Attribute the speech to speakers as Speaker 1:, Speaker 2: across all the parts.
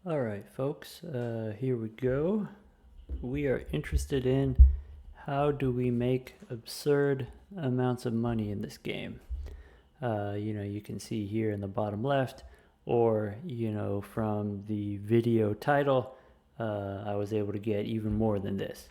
Speaker 1: All right, folks, here we go. We are interested in how do we make absurd amounts of money in this game. You can see here in the bottom left, or, from the video title, I was able to get even more than this.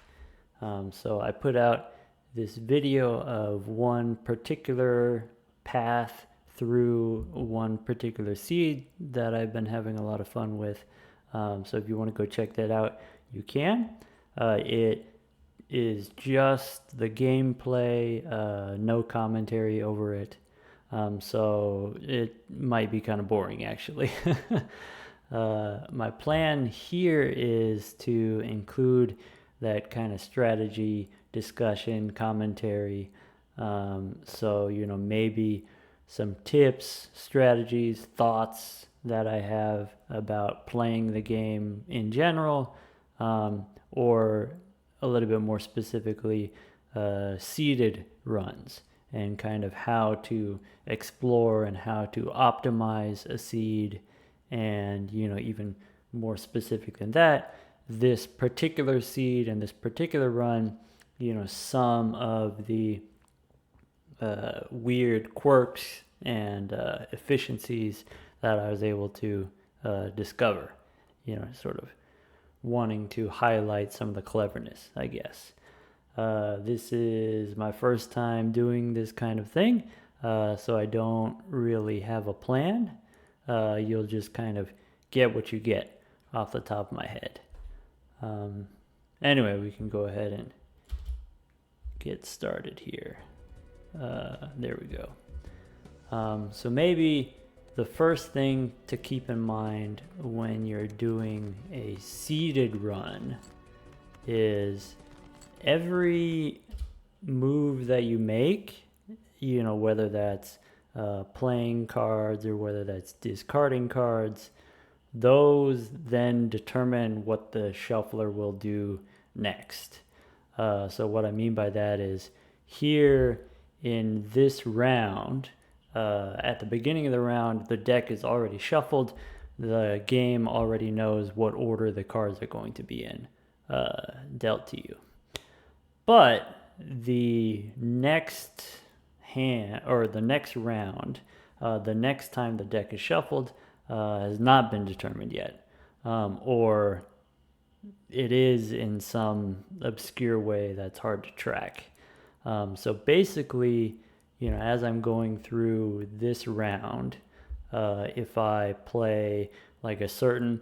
Speaker 1: So I put out this video of one particular path through one particular seed that I've been having a lot of fun with. So if you want to go check that out, you can. It is just the gameplay, no commentary over it. So it might be kind of boring, actually. My plan here is to include that kind of strategy, discussion, commentary. So, maybe some tips, strategies, thoughts that I have about playing the game in general, or a little bit more specifically, seeded runs and kind of how to explore and how to optimize a seed. And, even more specific than that, this particular seed and this particular run, some of the weird quirks and efficiencies that I was able to discover, sort of wanting to highlight some of the cleverness, I guess. This is my first time doing this kind of thing, so I don't really have a plan. You'll just kind of get what you get off the top of my head. Anyway, we can go ahead and get started here. There we go. So maybe the first thing to keep in mind when you're doing a seeded run is every move that you make, whether that's playing cards or whether that's discarding cards, those then determine what the shuffler will do next. So what I mean by that is here in this round, at the beginning of the round, the deck is already shuffled. The game already knows what order the cards are going to be in, dealt to you. But the next hand, or the next round, the next time the deck is shuffled, has not been determined yet. Or it is in some obscure way that's hard to track. So basically, as I'm going through this round, if I play like a certain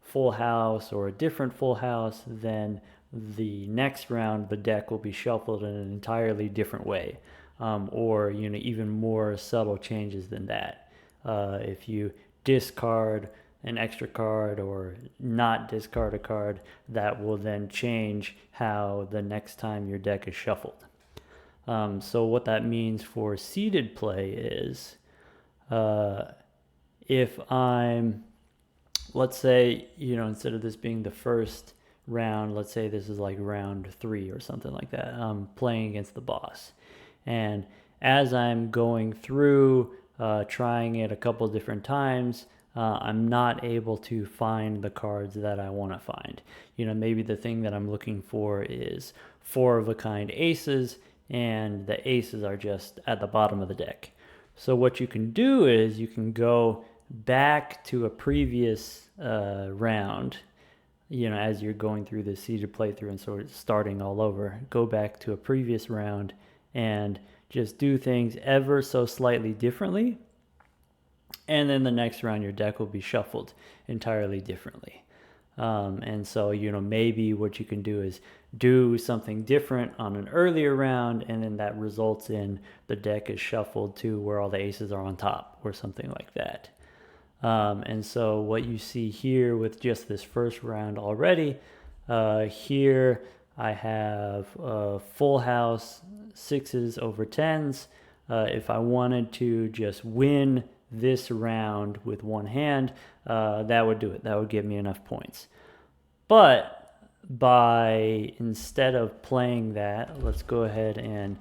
Speaker 1: full house or a different full house, then the next round the deck will be shuffled in an entirely different way, or even more subtle changes than that. If you discard an extra card or not discard a card, that will then change how the next time your deck is shuffled. So what that means for seeded play is, if I'm, let's say, instead of this being the first round, let's say this is like round 3 or something like that, I'm playing against the boss. And as I'm going through, trying it a couple different times, I'm not able to find the cards that I want to find. Maybe the thing that I'm looking for is 4 of a kind aces, and the aces are just at the bottom of the deck. So what you can do is you can go back to a previous round, as you're going through the seeded playthrough and sort of starting all over, go back to a previous round and just do things ever so slightly differently. And then the next round, your deck will be shuffled entirely differently. And so, maybe what you can do is do something different on an earlier round, and then that results in the deck is shuffled to where all the aces are on top or something like that. And so what you see here with just this first round already, here I have full house, 6s over 10s. If I wanted to just win this round with one hand, that would do it. That would give me enough points. But instead of playing that, let's go ahead and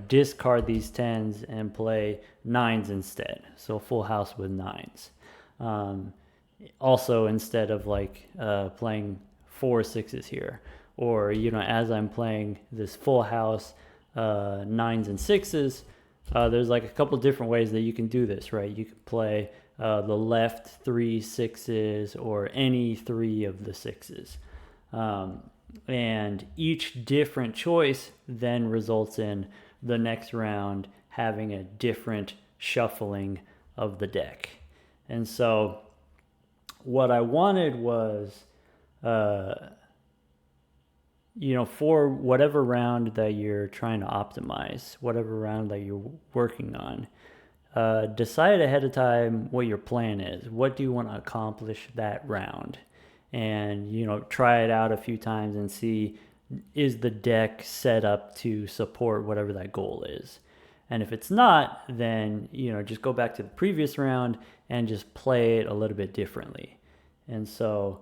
Speaker 1: discard these 10s and play 9s instead. So full house with 9s. also, instead of like playing 4 6s here, or as I'm playing this full house 9s and 6s, there's like a couple different ways that you can do this, right? You can play the left 3 6s or any 3 of the 6s. And each different choice then results in the next round having a different shuffling of the deck. And so what I wanted was, for whatever round that you're trying to optimize, whatever round that you're working on, decide ahead of time what your plan is. What do you want to accomplish that round? And, try it out a few times and see, is the deck set up to support whatever that goal is? And if it's not, then, just go back to the previous round and just play it a little bit differently. And so,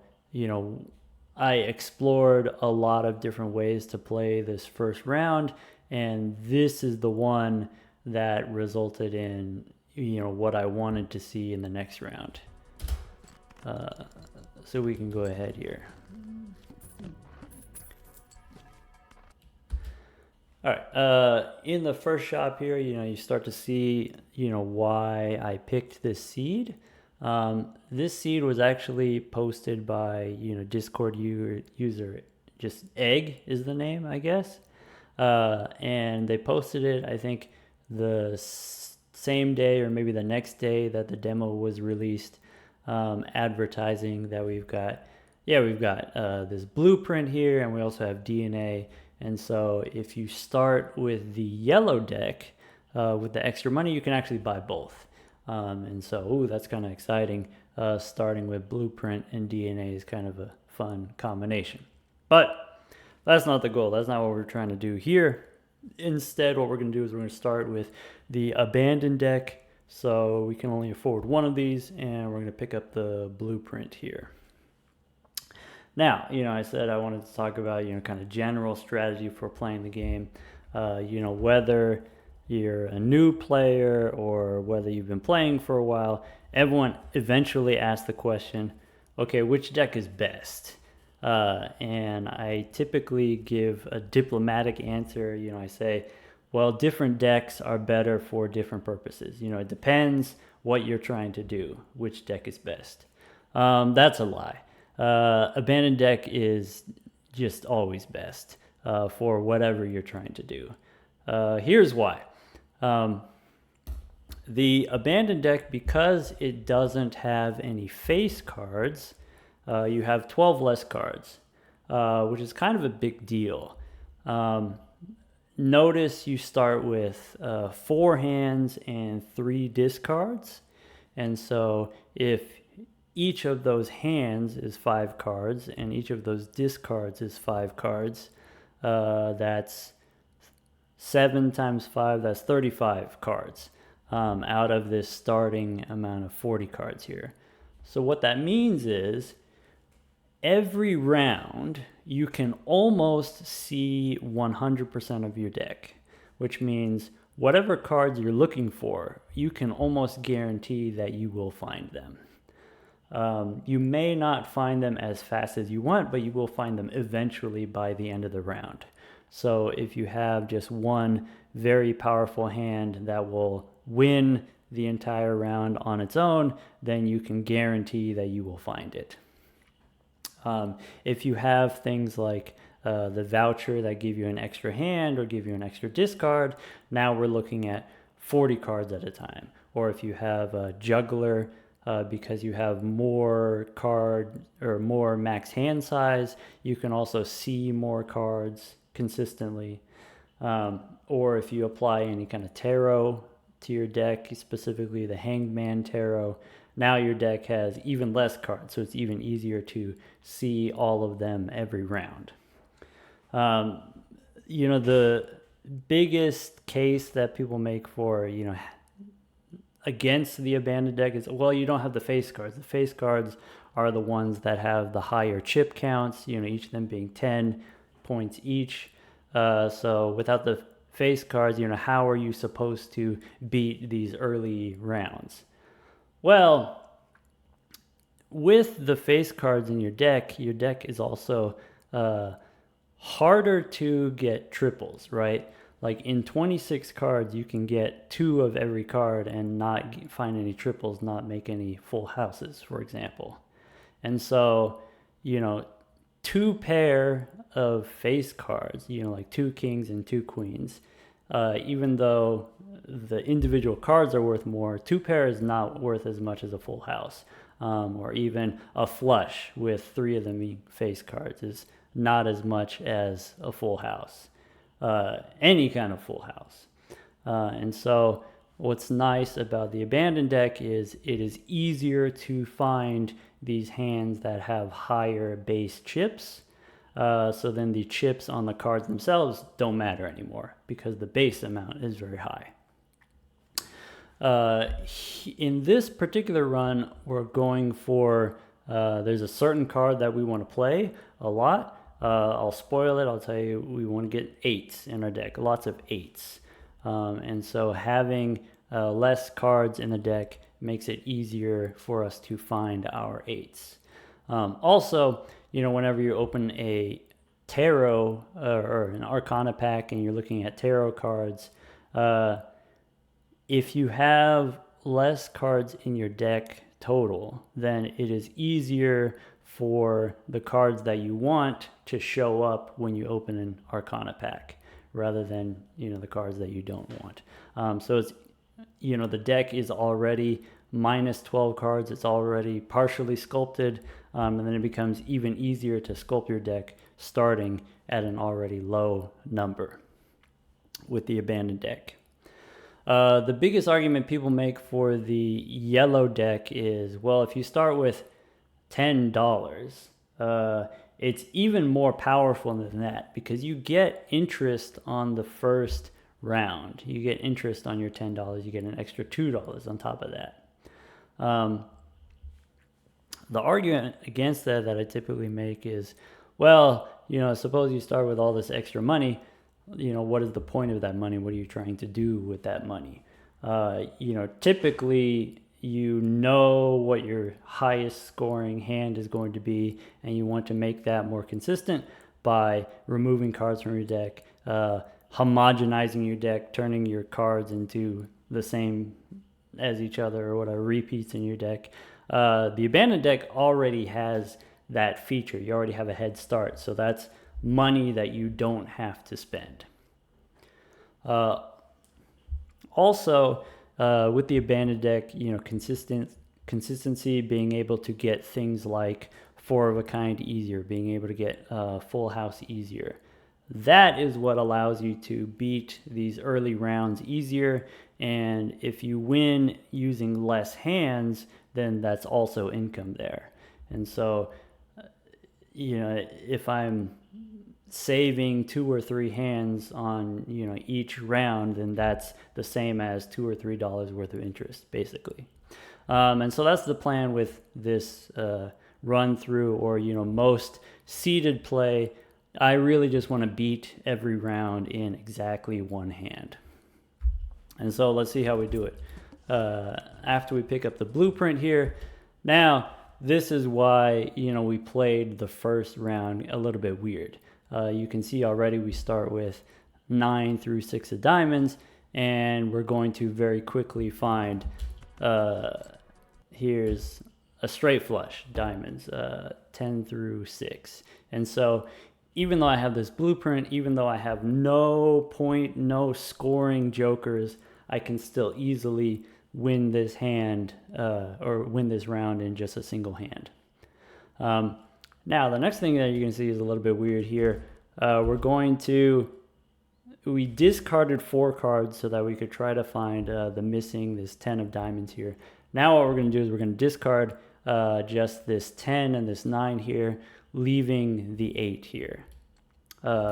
Speaker 1: I explored a lot of different ways to play this first round, and this is the one that resulted in, what I wanted to see in the next round. So we can go ahead here. All right, in the first shop here, you start to see, why I picked this seed. This seed was actually posted by, Discord user, just Egg is the name, I guess. And they posted it, I think, the same day or maybe the next day that the demo was released, advertising that we've got this blueprint here, and we also have DNA. And so if you start with the yellow deck with the extra money, you can actually buy both. And so, that's kind of exciting. Starting with blueprint and DNA is kind of a fun combination. But that's not the goal. That's not what we're trying to do here. Instead, what we're going to do is we're going to start with the abandoned deck. So we can only afford one of these, and we're going to pick up the blueprint here. Now, I said I wanted to talk about, kind of general strategy for playing the game. Whether you're a new player or whether you've been playing for a while, everyone eventually asks the question, okay, which deck is best? And I typically give a diplomatic answer. I say, well, different decks are better for different purposes. It depends what you're trying to do, which deck is best. That's a lie. Abandoned deck is just always best for whatever you're trying to do. Here's why. The abandoned deck, because it doesn't have any face cards, you have 12 less cards, which is kind of a big deal. Notice you start with 4 hands and 3 discards. And so if each of those hands is 5 cards and each of those discards is 5 cards, that's 7 times 5, that's 35 cards out of this starting amount of 40 cards here. So what that means is every round you can almost see 100% of your deck, which means whatever cards you're looking for, you can almost guarantee that you will find them. You may not find them as fast as you want, but you will find them eventually by the end of the round. So if you have just one very powerful hand that will win the entire round on its own, then you can guarantee that you will find it. If you have things like the voucher that give you an extra hand or give you an extra discard, now we're looking at 40 cards at a time. Or if you have a juggler, because you have more card or more max hand size, you can also see more cards consistently. Or if you apply any kind of tarot to your deck, specifically the Hangman Tarot, now your deck has even less cards, so it's even easier to see all of them every round. The biggest case that people make for, against the abandoned deck is, well, you don't have the face cards. The face cards are the ones that have the higher chip counts, each of them being 10 points each. So without the face cards, how are you supposed to beat these early rounds? Well, with the face cards in your deck is also harder to get triples, right? Like in 26 cards, you can get 2 of every card and not find any triples, not make any full houses, for example. And so, 2 pair of face cards, like 2 kings and 2 queens, even though the individual cards are worth more, 2 pair is not worth as much as a full house. Or even a flush with 3 of them being face cards is not as much as a full house. Any kind of full house. And so what's nice about the abandoned deck is it is easier to find these hands that have higher base chips. So then the chips on the cards themselves don't matter anymore because the base amount is very high. In this particular run, we're going for, there's a certain card that we want to play a lot. I'll spoil it. I'll tell you, we want to get 8s in our deck, lots of 8s. And so having less cards in the deck makes it easier for us to find our 8s. Also, whenever you open a tarot or an arcana pack and you're looking at tarot cards, if you have less cards in your deck total, then it is easier for the cards that you want to show up when you open an arcana pack rather than the cards that you don't want. So it's the deck is already minus 12 cards. It's already partially sculpted, and then it becomes even easier to sculpt your deck starting at an already low number with the abandoned deck. The biggest argument people make for the yellow deck is, well, if you start with $10, it's even more powerful than that because you get interest on the first round. You get interest on your $10. You get an extra $2 on top of that. The argument against that I typically make is, well, suppose you start with all this extra money. What is the point of that money? What are you trying to do with that money? Typically, what your highest scoring hand is going to be, and you want to make that more consistent by removing cards from your deck, homogenizing your deck, turning your cards into the same as each other or whatever, repeats in your deck. The abandoned deck already has that feature. You already have a head start, so that's money that you don't have to spend. Also, with the abandoned deck, consistency, being able to get things like 4 of a kind easier, being able to get full house easier. That is what allows you to beat these early rounds easier. And if you win using less hands, then that's also income there. And so, if I'm saving 2 or 3 hands on each round, then that's the same as $2 or $3 worth of interest, basically. And so that's the plan with this run through, or most seeded play. I really just want to beat every round in exactly 1 hand. And so let's see how we do it. After we pick up the blueprint here, now this is why we played the first round a little bit weird. You can see already we start with 9 through 6 of diamonds, and we're going to very quickly find, here's a straight flush, diamonds, 10 through 6. And so even though I have this blueprint, even though I have no scoring jokers, I can still easily win this hand or win this round in just a single hand. Now, the next thing that you can see is a little bit weird here. We discarded 4 cards so that we could try to find this 10 of diamonds here. Now what we're going to do is we're going to discard just this 10 and this 9 here, leaving the 8 here.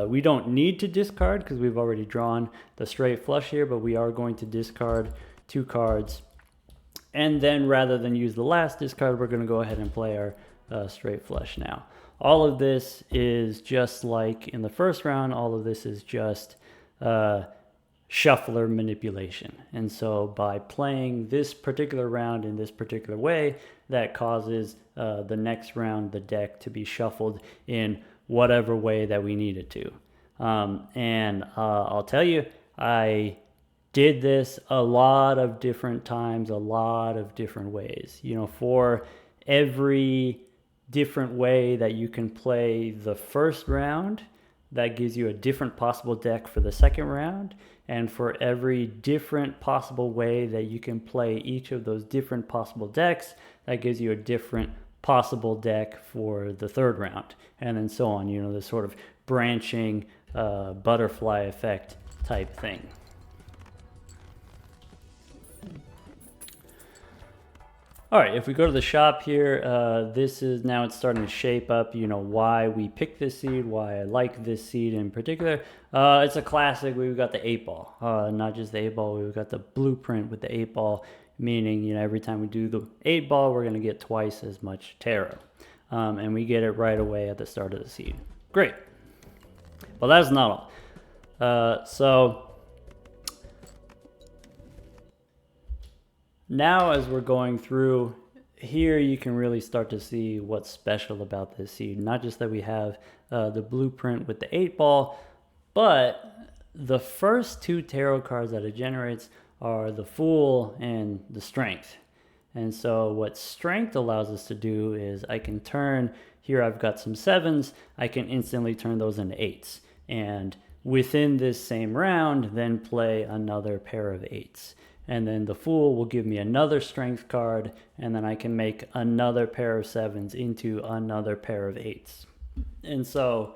Speaker 1: We don't need to discard because we've already drawn the straight flush here, but we are going to discard 2 cards. And then rather than use the last discard, we're going to go ahead and play our straight flush now. All of this is just like in the first round. All of this is just shuffler manipulation. And so by playing this particular round in this particular way, that causes the next round the deck to be shuffled in whatever way that we need it to. And I'll tell you, I did this a lot of different times, a lot of different ways. For every different way that you can play the first round, that gives you a different possible deck for the second round. And for every different possible way that you can play each of those different possible decks, that gives you a different possible deck for the third round. And then so on, this sort of branching butterfly effect type thing. All right, if we go to the shop here, this is now it's starting to shape up, why we picked this seed, why I like this seed in particular. It's a classic. We've got the 8-ball, not just the 8-ball, we've got the blueprint with the 8-ball, meaning, every time we do the 8-ball, we're going to get twice as much taro. And we get it right away at the start of the seed. Great. Well, that's not all. So now as we're going through here, you can really start to see what's special about this seed. Not just that we have the blueprint with the 8-ball, but the first two tarot cards that it generates are the Fool and the Strength. And so what Strength allows us to do is I can turn, here I've got some 7s, I can instantly turn those into 8s. And within this same round, then play another pair of 8s. And then the Fool will give me another Strength card, and then I can make another pair of 7s into another pair of 8s. And so,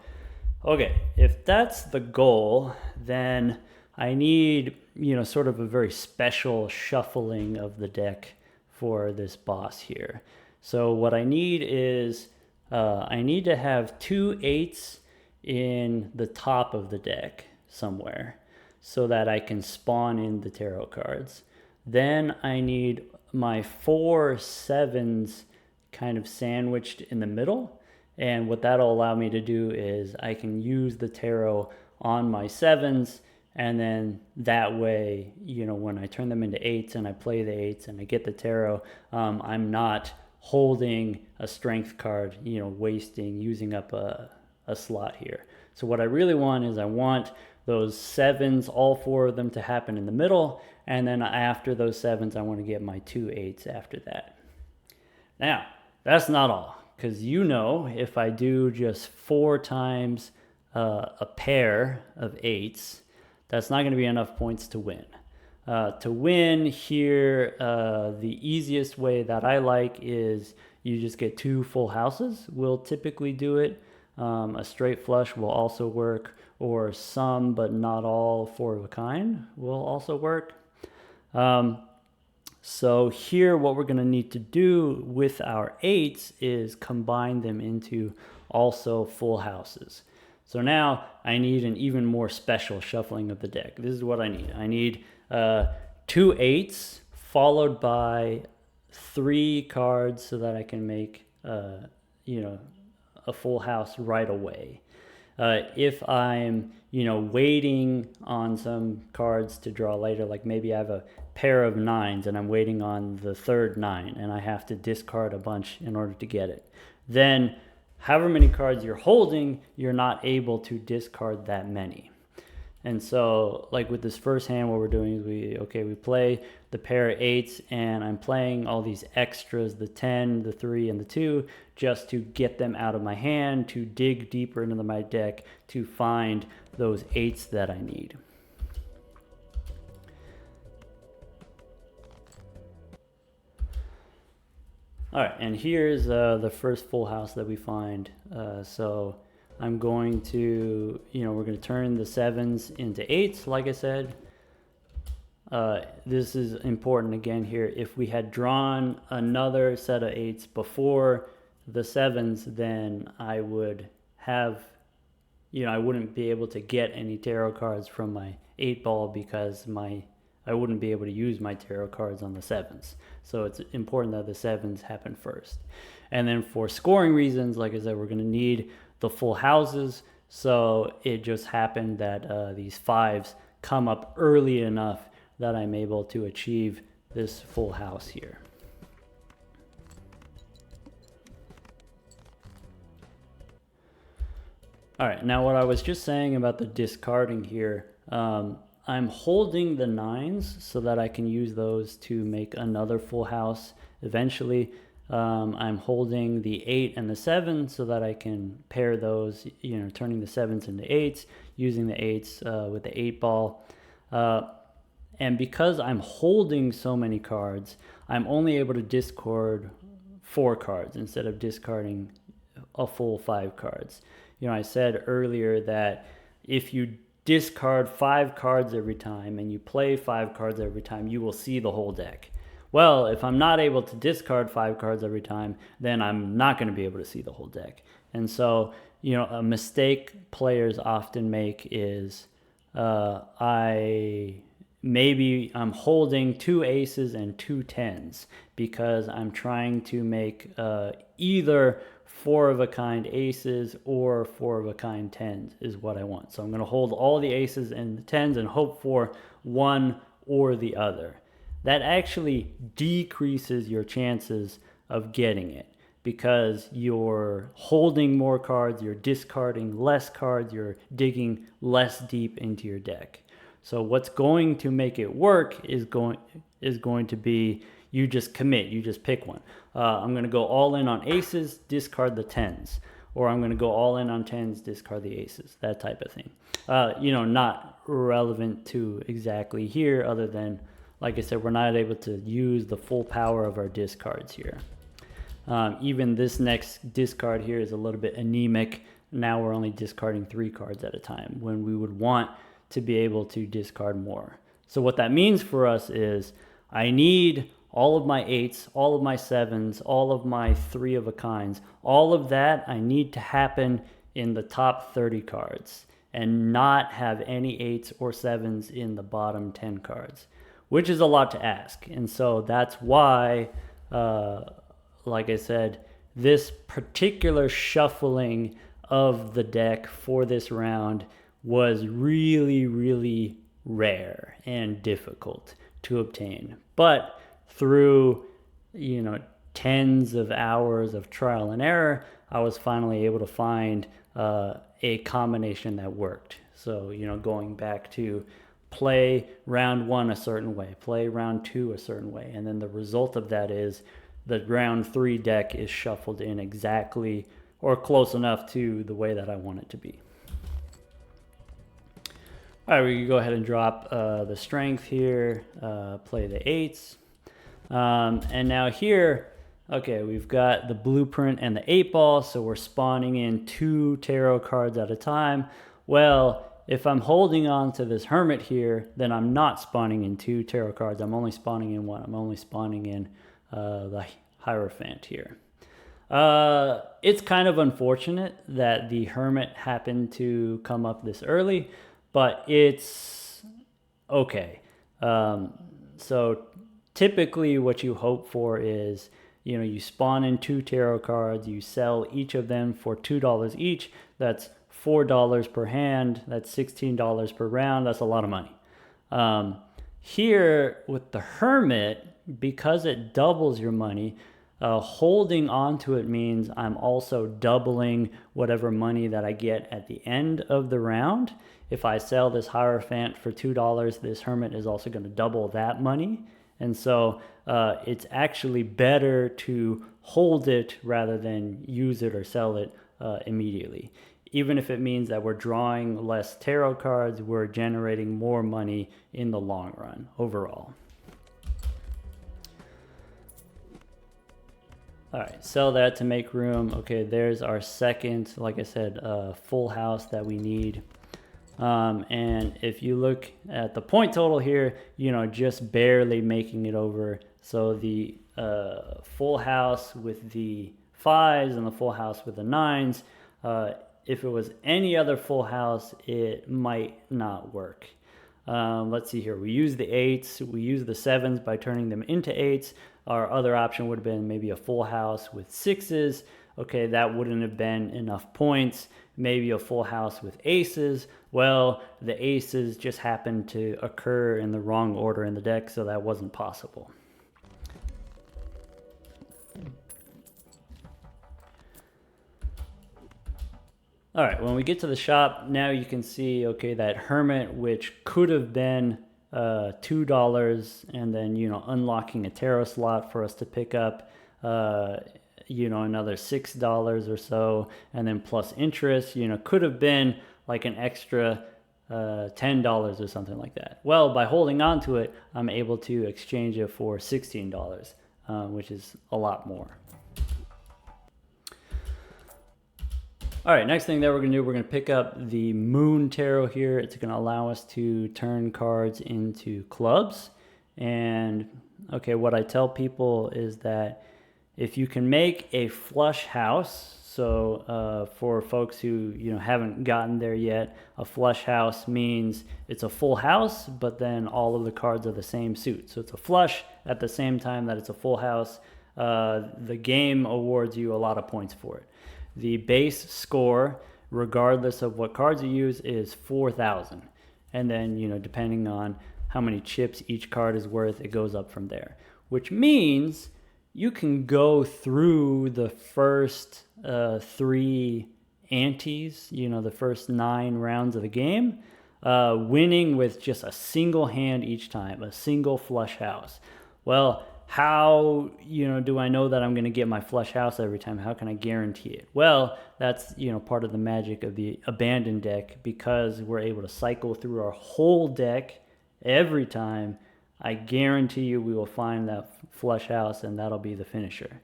Speaker 1: okay, if that's the goal, then I need, sort of a very special shuffling of the deck for this boss here. So what I need is, I need to have 2 8s in the top of the deck somewhere, so that I can spawn in the tarot cards. Then I need my 4 7s kind of sandwiched in the middle. And what that'll allow me to do is I can use the tarot on my 7s. And then that way, when I turn them into 8s and I play the 8s and I get the tarot, I'm not holding a strength card, using up a slot here. So what I really want is I want those 7s, all 4 of them, to happen in the middle. And then after those 7s, I want to get my 2 8s after that. Now, that's not all. Because if I do just 4 times a pair of 8s, that's not going to be enough points to win. To win here, the easiest way that I like is you just get 2 full houses. We'll typically do it. A straight flush will also work, or some but not all 4 of a kind will also work. So here what we're going to need to do with our 8s is combine them into also full houses. So now I need an even more special shuffling of the deck. This is what I need. I need 2 8s followed by 3 cards so that I can make a full house right away. If I'm waiting on some cards to draw later, like maybe I have a pair of 9s and I'm waiting on the third 9 and I have to discard a bunch in order to get it, then however many cards you're holding, you're not able to discard that many. And so, like with this first hand, what we're doing is we play the pair of 8s, and I'm playing all these extras, the 10, the 3, and the 2, just to get them out of my hand, to dig deeper into my deck, to find those 8s that I need. All right, and here's the first full house that we find. So I'm going to, we're going to turn the 7s into 8s, like I said. This is important again here. If we had drawn another set of 8s before the 7s, then I would have, I wouldn't be able to get any tarot cards from my 8-ball because I wouldn't be able to use my tarot cards on the 7s. So it's important that the 7s happen first. And then for scoring reasons, like I said, we're going to need the full houses. So it just happened that these 5s come up early enough that I'm able to achieve this full house here. All right, now what I was just saying about the discarding here, I'm holding the 9s so that I can use those to make another full house eventually. I'm holding the 8 and the 7 so that I can pair those, turning the 7s into 8s, using the 8s with the 8 ball. And because I'm holding so many cards, I'm only able to discard 4 cards instead of discarding a full 5 cards. I said earlier that if you discard 5 cards every time and you play 5 cards every time, you will see the whole deck. Well, if I'm not able to discard 5 cards every time, then I'm not going to be able to see the whole deck. And so, a mistake players often make is I'm holding 2 aces and 2 10s because I'm trying to make either 4 of a kind aces or 4 of a kind 10s is what I want. So I'm going to hold all the aces and the 10s and hope for one or the other. That actually decreases your chances of getting it because you're holding more cards, you're discarding less cards, you're digging less deep into your deck. So what's going to make it work is going to be you just commit, you just pick one. I'm going to go all in on aces, discard the 10s. Or I'm going to go all in on 10s, discard the aces, that type of thing. Not relevant to exactly here other than, like I said, we're not able to use the full power of our discards here. Even this next discard here is a little bit anemic. Now we're only discarding 3 cards at a time when we would want to be able to discard more. So what that means for us is I need all of my 8s, all of my 7s, all of my 3 of a kinds, all of that I need to happen in the top 30 cards and not have any 8s or 7s in the bottom 10 cards, which is a lot to ask. And so that's why, like I said, this particular shuffling of the deck for this round was really, really rare and difficult to obtain. But through, tens of hours of trial and error, I was finally able to find a combination that worked. So, going back to play round 1 a certain way, play round 2 a certain way, and then the result of that is the round 3 deck is shuffled in exactly or close enough to the way that I want it to be. All right, we can go ahead and drop the strength here, play the 8s. And now here, okay, we've got the blueprint and the 8 ball, so we're spawning in 2 tarot cards at a time. Well, if I'm holding on to this hermit here, then I'm not spawning in 2 tarot cards. I'm only spawning in 1. I'm only spawning in the Hierophant here. It's kind of unfortunate that the hermit happened to come up this early, but it's okay. So typically what you hope for is, you spawn in 2 tarot cards, you sell each of them for $2 each. That's $4 per hand. That's $16 per round. That's a lot of money. Here with the hermit, because it doubles your money, holding on to it means I'm also doubling whatever money that I get at the end of the round. If I sell this Hierophant for $2, this hermit is also going to double that money. And so it's actually better to hold it rather than use it or sell it immediately. Even if it means that we're drawing less tarot cards, we're generating more money in the long run overall. All right, sell that to make room. Okay, there's our second, like I said, full house that we need. And if you look at the point total here, just barely making it over. So the full house with the 5s and the full house with the 9s, if it was any other full house, it might not work. Let's see here. We use the 8s. We use the 7s by turning them into 8s. Our other option would have been maybe a full house with 6s okay, that wouldn't have been enough points. Maybe a full house with aces. Well, the aces just happened to occur in the wrong order in the deck, so that wasn't possible. All right, when we get to the shop, now you can see, okay, that hermit, which could have been $2, and then, unlocking a tarot slot for us to pick up, another $6 or so, and then plus interest, could have been like an extra $10 or something like that. Well, by holding on to it, I'm able to exchange it for $16, which is a lot more. All right, next thing that we're going to do, we're going to pick up the Moon Tarot here. It's going to allow us to turn cards into clubs. And, okay, what I tell people is that if you can make a flush house, so for folks who, haven't gotten there yet, a flush house means it's a full house, but then all of the cards are the same suit. So it's a flush at the same time that it's a full house. The game awards you a lot of points for it. The base score, regardless of what cards you use, is 4,000. And then, depending on how many chips each card is worth, it goes up from there. Which means you can go through the first 3 antes, the first 9 rounds of the game, winning with just a single hand each time, a single flush house. Well, how, do I know that I'm going to get my flush house every time? How can I guarantee it? Well, that's, part of the magic of the abandoned deck, because we're able to cycle through our whole deck every time. I guarantee you we will find that flush house, and that'll be the finisher.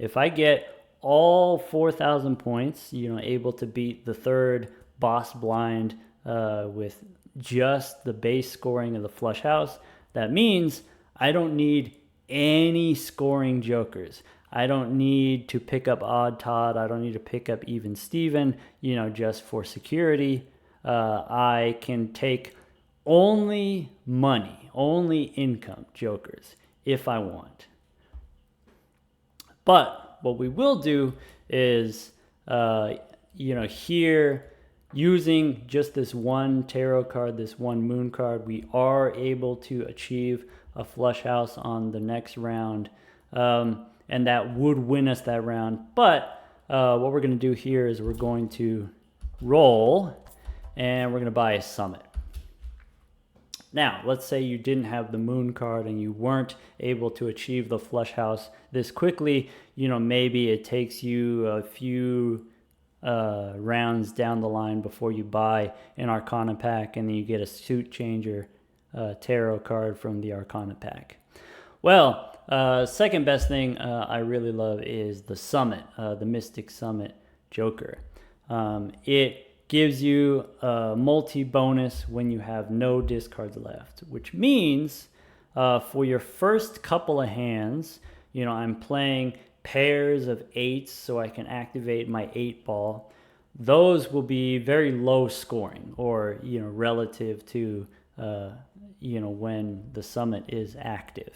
Speaker 1: If I get all 4,000 points, able to beat the third boss blind with just the base scoring of the flush house, that means I don't need any scoring jokers. I don't need to pick up Odd Todd. I don't need to pick up Even Steven, just for security. I can take only money, only income jokers if I want. But what we will do is, here, using just this one tarot card, this one moon card, we are able to achieve a flush house on the next round, and that would win us that round. But what we're going to do here is we're going to roll, and we're going to buy a summit. Now, let's say you didn't have the moon card and you weren't able to achieve the flush house this quickly. Maybe it takes you a few rounds down the line before you buy an Arcana pack, and then you get a suit changer tarot card from the Arcana pack. Well, second best thing I really love is the Summit, the Mystic Summit Joker. It gives you a multi-bonus when you have no discards left, which means for your first couple of hands, I'm playing pairs of 8s so I can activate my 8-ball. Those will be very low scoring, or, relative to when the summit is active.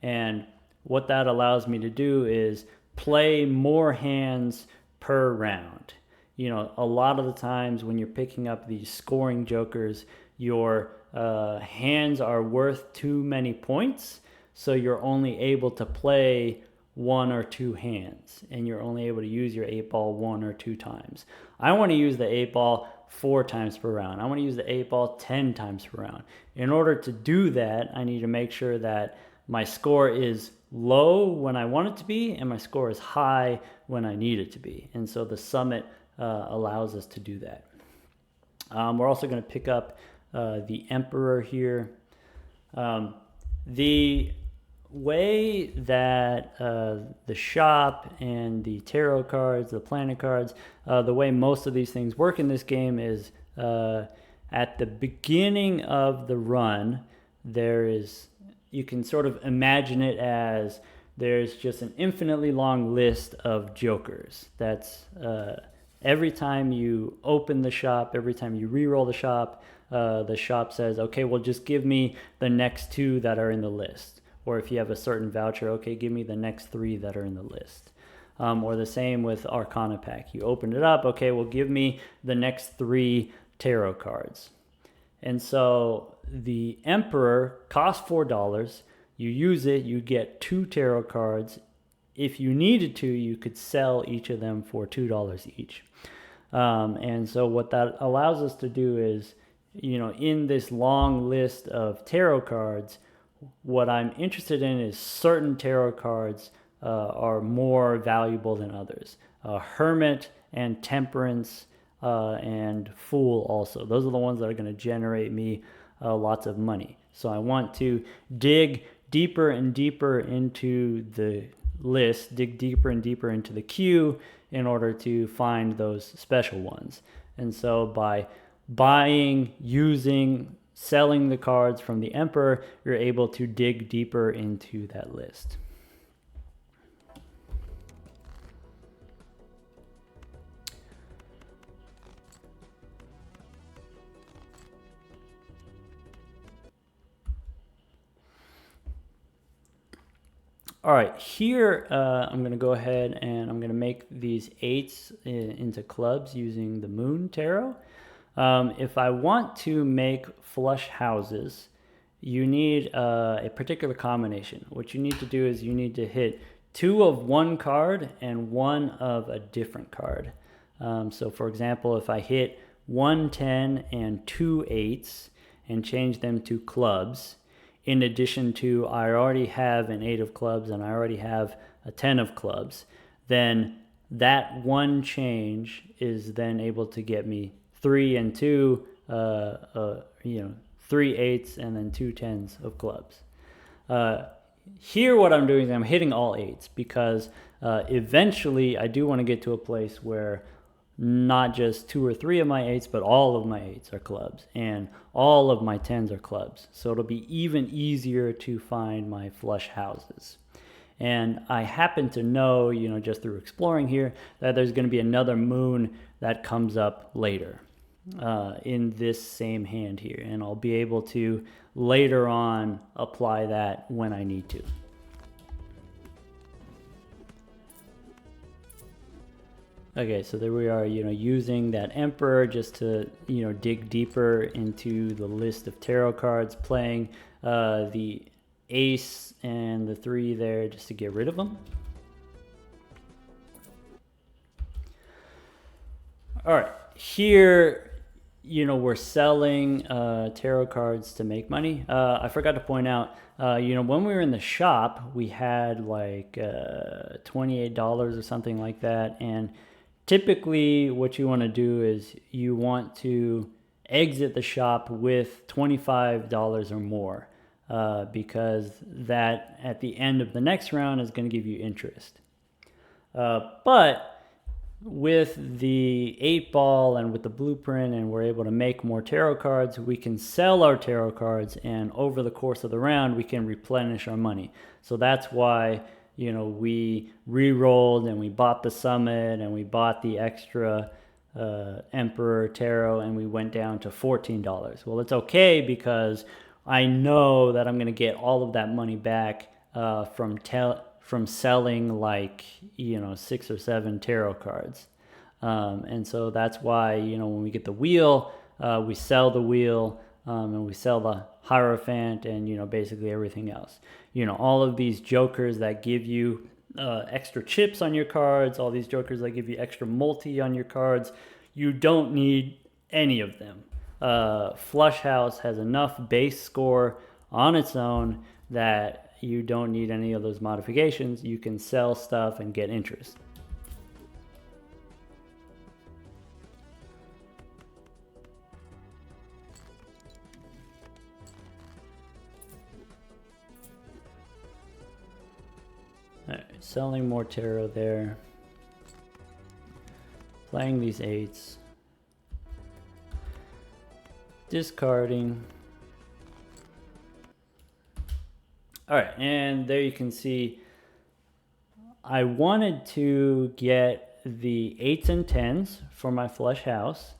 Speaker 1: And what that allows me to do is play more hands per round. A lot of the times when you're picking up these scoring jokers, your hands are worth too many points, so you're only able to play 1 or 2 hands, and you're only able to use your 8-ball 1 or 2 times. I want to use the 8-ball 4 times per round. I want to use the 8-ball 10 times per round. In order to do that, I need to make sure that my score is low when I want it to be, and my score is high when I need it to be. And so the summit allows us to do that. We're also going to pick up the Emperor here. The way that the shop and the tarot cards, the planet cards, the way most of these things work in this game is at the beginning of the run, you can sort of imagine it as there's just an infinitely long list of jokers. That's every time you open the shop, every time you re-roll the shop says, okay, well, just give me the next 2 that are in the list. Or if you have a certain voucher, okay, give me the next 3 that are in the list. Or the same with Arcana pack. You open it up, okay, well, give me the next 3 tarot cards. And so the Emperor costs $4. You use it, you get 2 tarot cards. If you needed to, you could sell each of them for $2 each. And so what that allows us to do is, in this long list of tarot cards, what I'm interested in is certain tarot cards are more valuable than others. Hermit and Temperance and Fool also. Those are the ones that are going to generate me lots of money. So I want to dig deeper and deeper into the list, dig deeper and deeper into the queue in order to find those special ones. And so by buying, using, selling the cards from the Emperor, you're able to dig deeper into that list. All right, here I'm going to go ahead and I'm going to make these 8s into clubs using the Moon Tarot. If I want to make flush houses, you need a particular combination. What you need to do is you need to hit 2 of one card and 1 of a different card. So for example, if I hit 1 10 and 2 8s and change them to clubs, in addition to I already have an 8 of clubs and I already have a 10 of clubs, then that one change is then able to get me 3 and 2, 3 8s and then 2 10s of clubs. Here what I'm doing is I'm hitting all 8s because eventually I do want to get to a place where not just 2 or 3 of my 8s, but all of my 8s are clubs and all of my 10s are clubs. So it'll be even easier to find my flush houses. And I happen to know, just through exploring here, that there's going to be another moon that comes up later in this same hand here. And I'll be able to later on apply that when I need to. Okay, so there we are, using that Emperor just to, dig deeper into the list of tarot cards, playing the Ace and the 3 there just to get rid of them. All right, here, we're selling tarot cards to make money. I forgot to point out, when we were in the shop, we had like $28 or something like that, and typically what you want to do is you want to exit the shop with $25 or more because that at the end of the next round is going to give you interest. But with the 8-ball and with the blueprint and we're able to make more tarot cards, we can sell our tarot cards and over the course of the round we can replenish our money. So that's why we re-rolled and we bought the Summit and we bought the extra Emperor Tarot and we went down to $14. Well, it's okay because I know that I'm going to get all of that money back from selling like 6 or 7 tarot cards. And so that's why when we get the wheel, we sell the wheel and we sell the Hierophant and basically everything else. All of these jokers that give you extra chips on your cards, all these jokers that give you extra multi on your cards, you don't need any of them. Flush House has enough base score on its own that you don't need any of those modifications. You can sell stuff and get interest. All right, selling more tarot there. Playing these 8s. Discarding. All right, and there you can see I wanted to get the 8s and 10s for my flush house.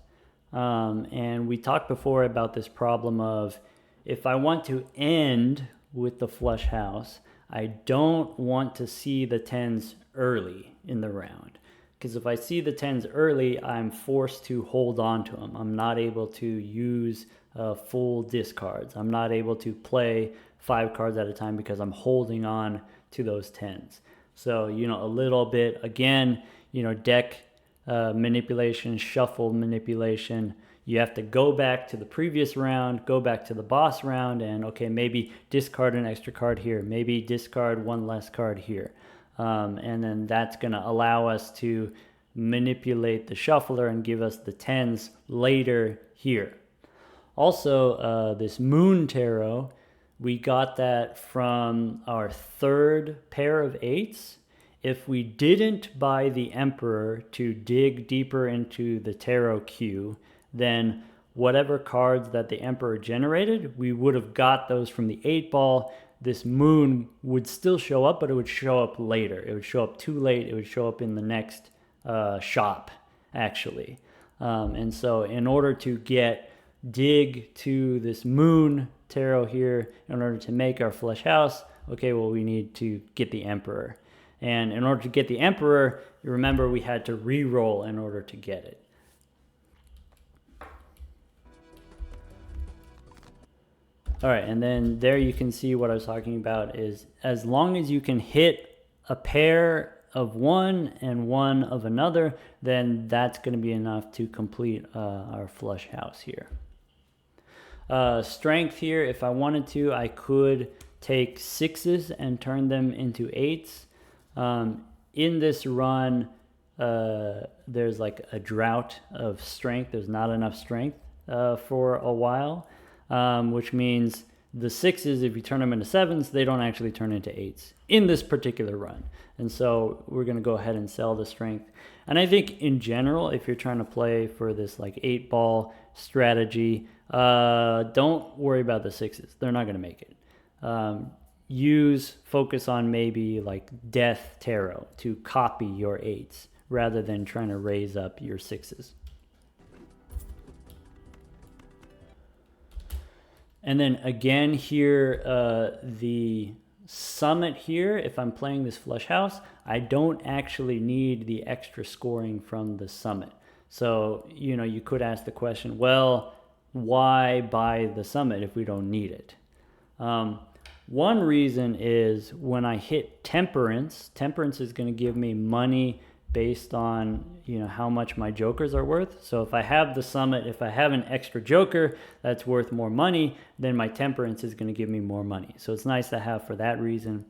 Speaker 1: And we talked before about this problem of if I want to end with the flush house, I don't want to see the 10s early in the round. Because if I see the 10s early, I'm forced to hold on to them. I'm not able to use full discards. I'm not able to play 5 cards at a time because I'm holding on to those 10s. So, a little bit, again, deck manipulation, shuffle manipulation. You have to go back to the previous round, go back to the boss round, and okay, maybe discard an extra card here, maybe discard one less card here. And then that's going to allow us to manipulate the shuffler and give us the 10s later here. Also, this Moon Tarot, we got that from our 3rd pair of 8s. If we didn't buy the Emperor to dig deeper into the tarot queue, then whatever cards that the Emperor generated, we would have got those from the 8-ball. This moon would still show up, but it would show up later. It would show up too late. It would show up in the next shop, actually. And so in order to dig to this Moon Tarot here, in order to make our flesh house, okay, well, we need to get the Emperor. And in order to get the Emperor, you remember we had to re-roll in order to get it. All right, and then there you can see what I was talking about is as long as you can hit a pair of one and one of another, then that's going to be enough to complete our flush house here. Strength here, if I wanted to, I could take 6s and turn them into 8s. In this run, there's like a drought of strength. There's not enough strength for a while. Which means the 6s, if you turn them into 7s, they don't actually turn into 8s in this particular run. And so we're going to go ahead and sell the strength. And I think in general, if you're trying to play for this like 8-ball strategy, don't worry about the 6s. They're not going to make it. Focus on maybe like Death Tarot to copy your 8s rather than trying to raise up your 6s. And then again here, the summit here, if I'm playing this flush house, I don't actually need the extra scoring from the summit. So, you could ask the question, well, why buy the summit if we don't need it? One reason is when I hit temperance is going to give me money based on how much my jokers are worth. So if I have the summit, if I have an extra joker that's worth more money, then my temperance is going to give me more money. So it's nice to have for that reason.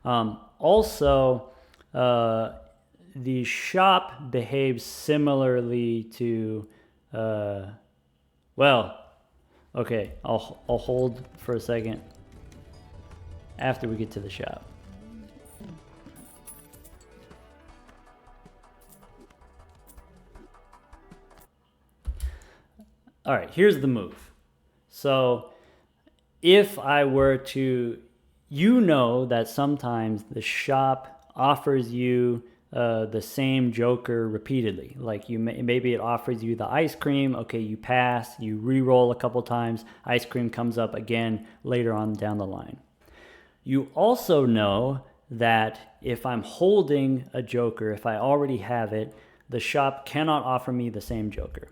Speaker 1: Also, the shop behaves similarly to okay, I'll hold for a second after we get to the shop. All right, here's the move. So if I were to, that sometimes the shop offers you the same joker repeatedly. Like maybe it offers you the ice cream. Okay, you pass, you re-roll a couple times, ice cream comes up again later on down the line. You also know that if I'm holding a joker, if I already have it, the shop cannot offer me the same joker.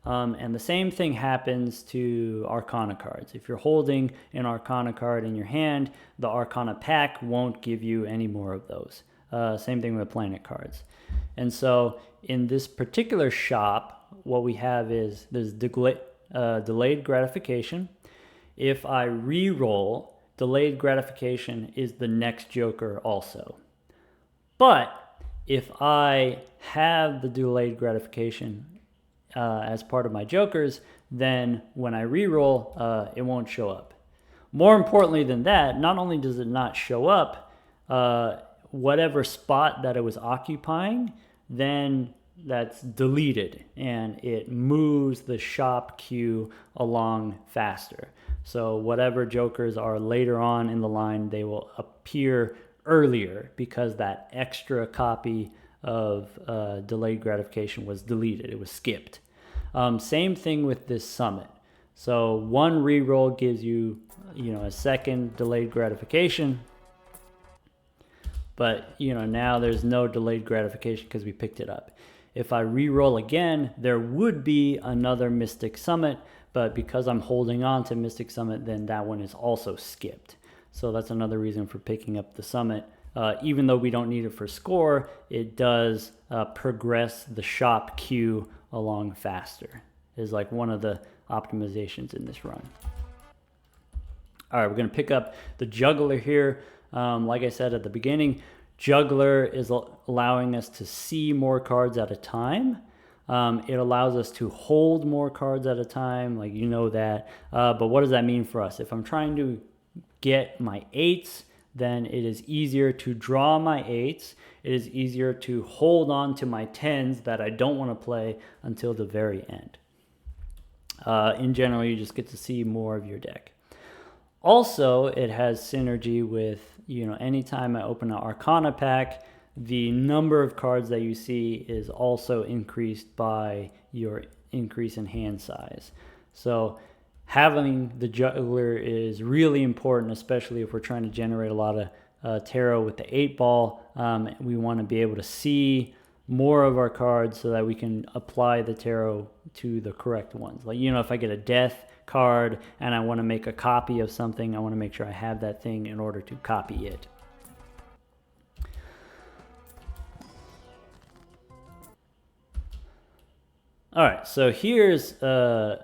Speaker 1: And the same thing happens to Arcana cards. If you're holding an Arcana card in your hand, the Arcana pack won't give you any more of those. Same thing with Planet cards. And so in this particular shop, what we have is there's delayed gratification. If I re-roll, delayed gratification is the next joker also. But if I have the delayed gratification as part of my jokers, then when I re-roll, it won't show up. More importantly than that, not only does it not show up, whatever spot that it was occupying, then that's deleted and it moves the shop queue along faster. So whatever jokers are later on in the line, they will appear earlier because that extra copy of delayed gratification was deleted. It was skipped. Same thing with this summit. So one reroll gives you, a second delayed gratification. but now there's no delayed gratification because we picked it up. If I re-roll again, there would be another Mystic Summit, but because I'm holding on to Mystic Summit, then that one is also skipped. So that's another reason for picking up the Summit. Even though we don't need it for score, it does progress the shop queue along faster. Is like one of the optimizations in this run. All right, we're going to pick up the Juggler here. Like I said at the beginning, Juggler is allowing us to see more cards at a time. It allows us to hold more cards at a time, like that. But what does that mean for us? If I'm trying to get my 8s, then it is easier to draw my 8s. It is easier to hold on to my 10s that I don't want to play until the very end. In general, you just get to see more of your deck. Also, it has synergy with, anytime I open an Arcana pack, the number of cards that you see is also increased by your increase in hand size. So having the Juggler is really important, especially if we're trying to generate a lot of tarot with the 8-ball. We want to be able to see more of our cards so that we can apply the tarot to the correct ones. Like, if I get a death card and I want to make a copy of something, I want to make sure I have that thing in order to copy it. All right, so here's an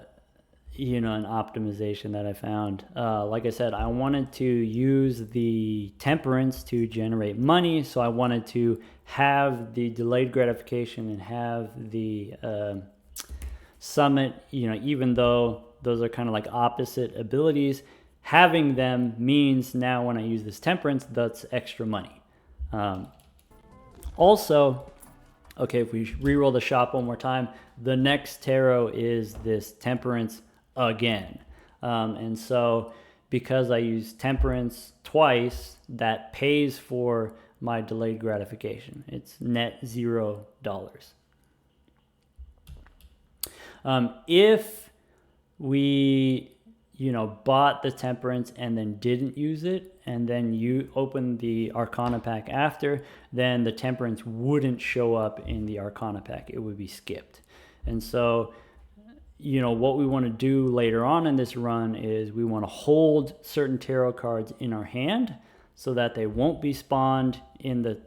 Speaker 1: optimization that I found. Like I said, I wanted to use the Temperance to generate money, so I wanted to have the delayed gratification and have the Summit, even though those are kind of like opposite abilities, having them means now when I use this Temperance, that's extra money. Also, okay, if we re-roll the shop one more time, the next tarot is this Temperance again. And so because I use Temperance twice, that pays for my delayed gratification. It's net $0. If we bought the Temperance and then didn't use it, and then you open the Arcana pack after, then the Temperance wouldn't show up in the Arcana pack. It would be skipped. And so what we want to do later on in this run is we want to hold certain tarot cards in our hand so that they won't be spawned in the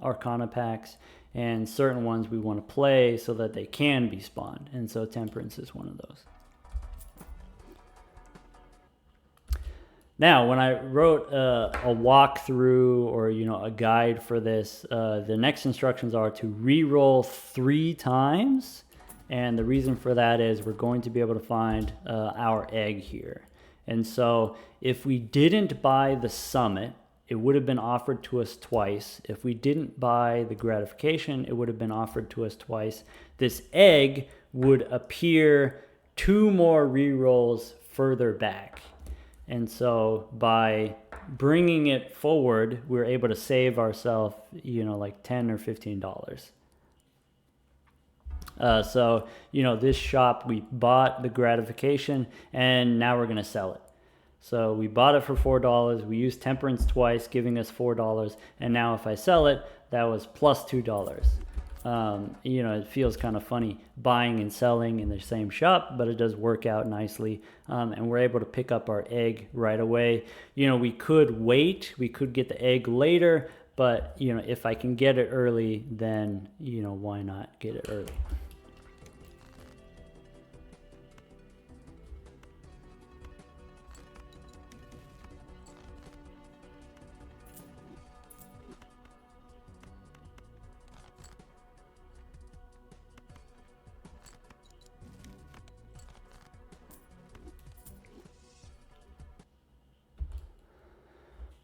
Speaker 1: Arcana packs, and certain ones we want to play so that they can be spawned. And so Temperance is one of those. Now, when I wrote a walkthrough or a guide for this, the next instructions are to re-roll 3 times. And the reason for that is we're going to be able to find our egg here. And so if we didn't buy the Summit, it would have been offered to us twice. If we didn't buy the gratification, it would have been offered to us twice. This egg would appear 2 more re-rolls further back. And so by bringing it forward, we're able to save ourselves, like $10 or $15. So, this shop, we bought the gratification and now we're going to sell it. So we bought it for $4. We used Temperance twice, giving us $4. And now if I sell it, that was plus $2. It feels kind of funny buying and selling in the same shop, but it does work out nicely. And we're able to pick up our egg right away. We could wait, we could get the egg later, but if I can get it early, then why not get it early?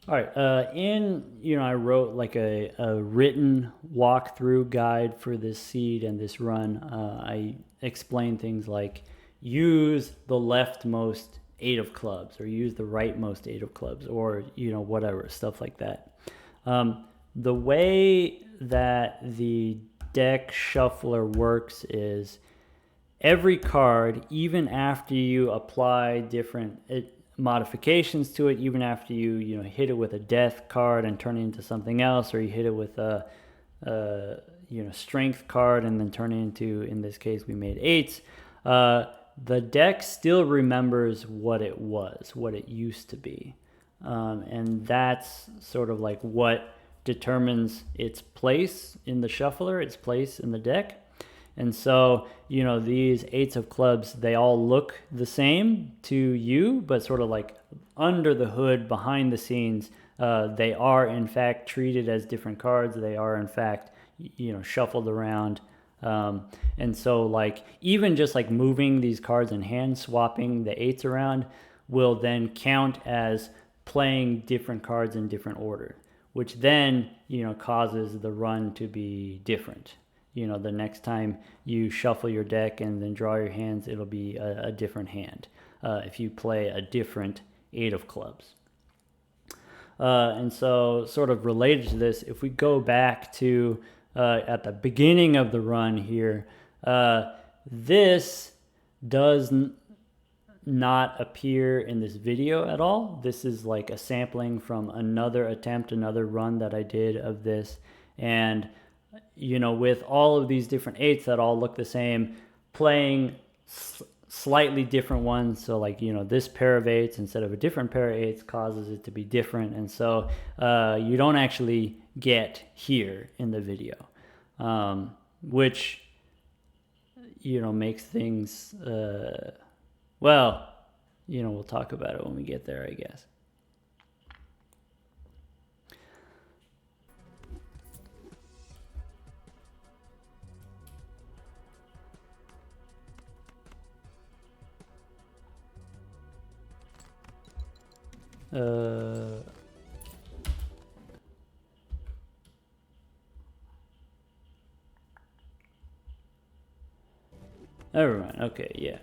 Speaker 1: All right, I wrote like a written walkthrough guide for this seed and this run. I explain things like use the leftmost 8 of clubs or use the rightmost 8 of clubs or, whatever, stuff like that. The way that the deck shuffler works is every card, even after you apply different... modifications to it, even after you hit it with a death card and turn it into something else, or you hit it with a strength card and then turn it into, in this case we made 8s. The deck still remembers what it was, what it used to be, and that's sort of like what determines its place in the shuffler, its place in the deck. And so, these 8s of clubs, they all look the same to you, but sort of like under the hood, behind the scenes, they are in fact treated as different cards. They are in fact, shuffled around. And so like, even just like moving these cards in hand, swapping the 8s around will then count as playing different cards in different order, which then, causes the run to be different. The next time you shuffle your deck and then draw your hands, it'll be a different hand if you play a different 8 of clubs. And so sort of related to this, if we go back to at the beginning of the run here, this does not appear in this video at all. This is like a sampling from another attempt, another run that I did of this. And with all of these different 8s that all look the same, playing slightly different ones. So like, this pair of 8s instead of a different pair of 8s causes it to be different. And so you don't actually get here in the video, which, makes things, we'll talk about it when we get there, I guess. Never mind. Okay, yeah.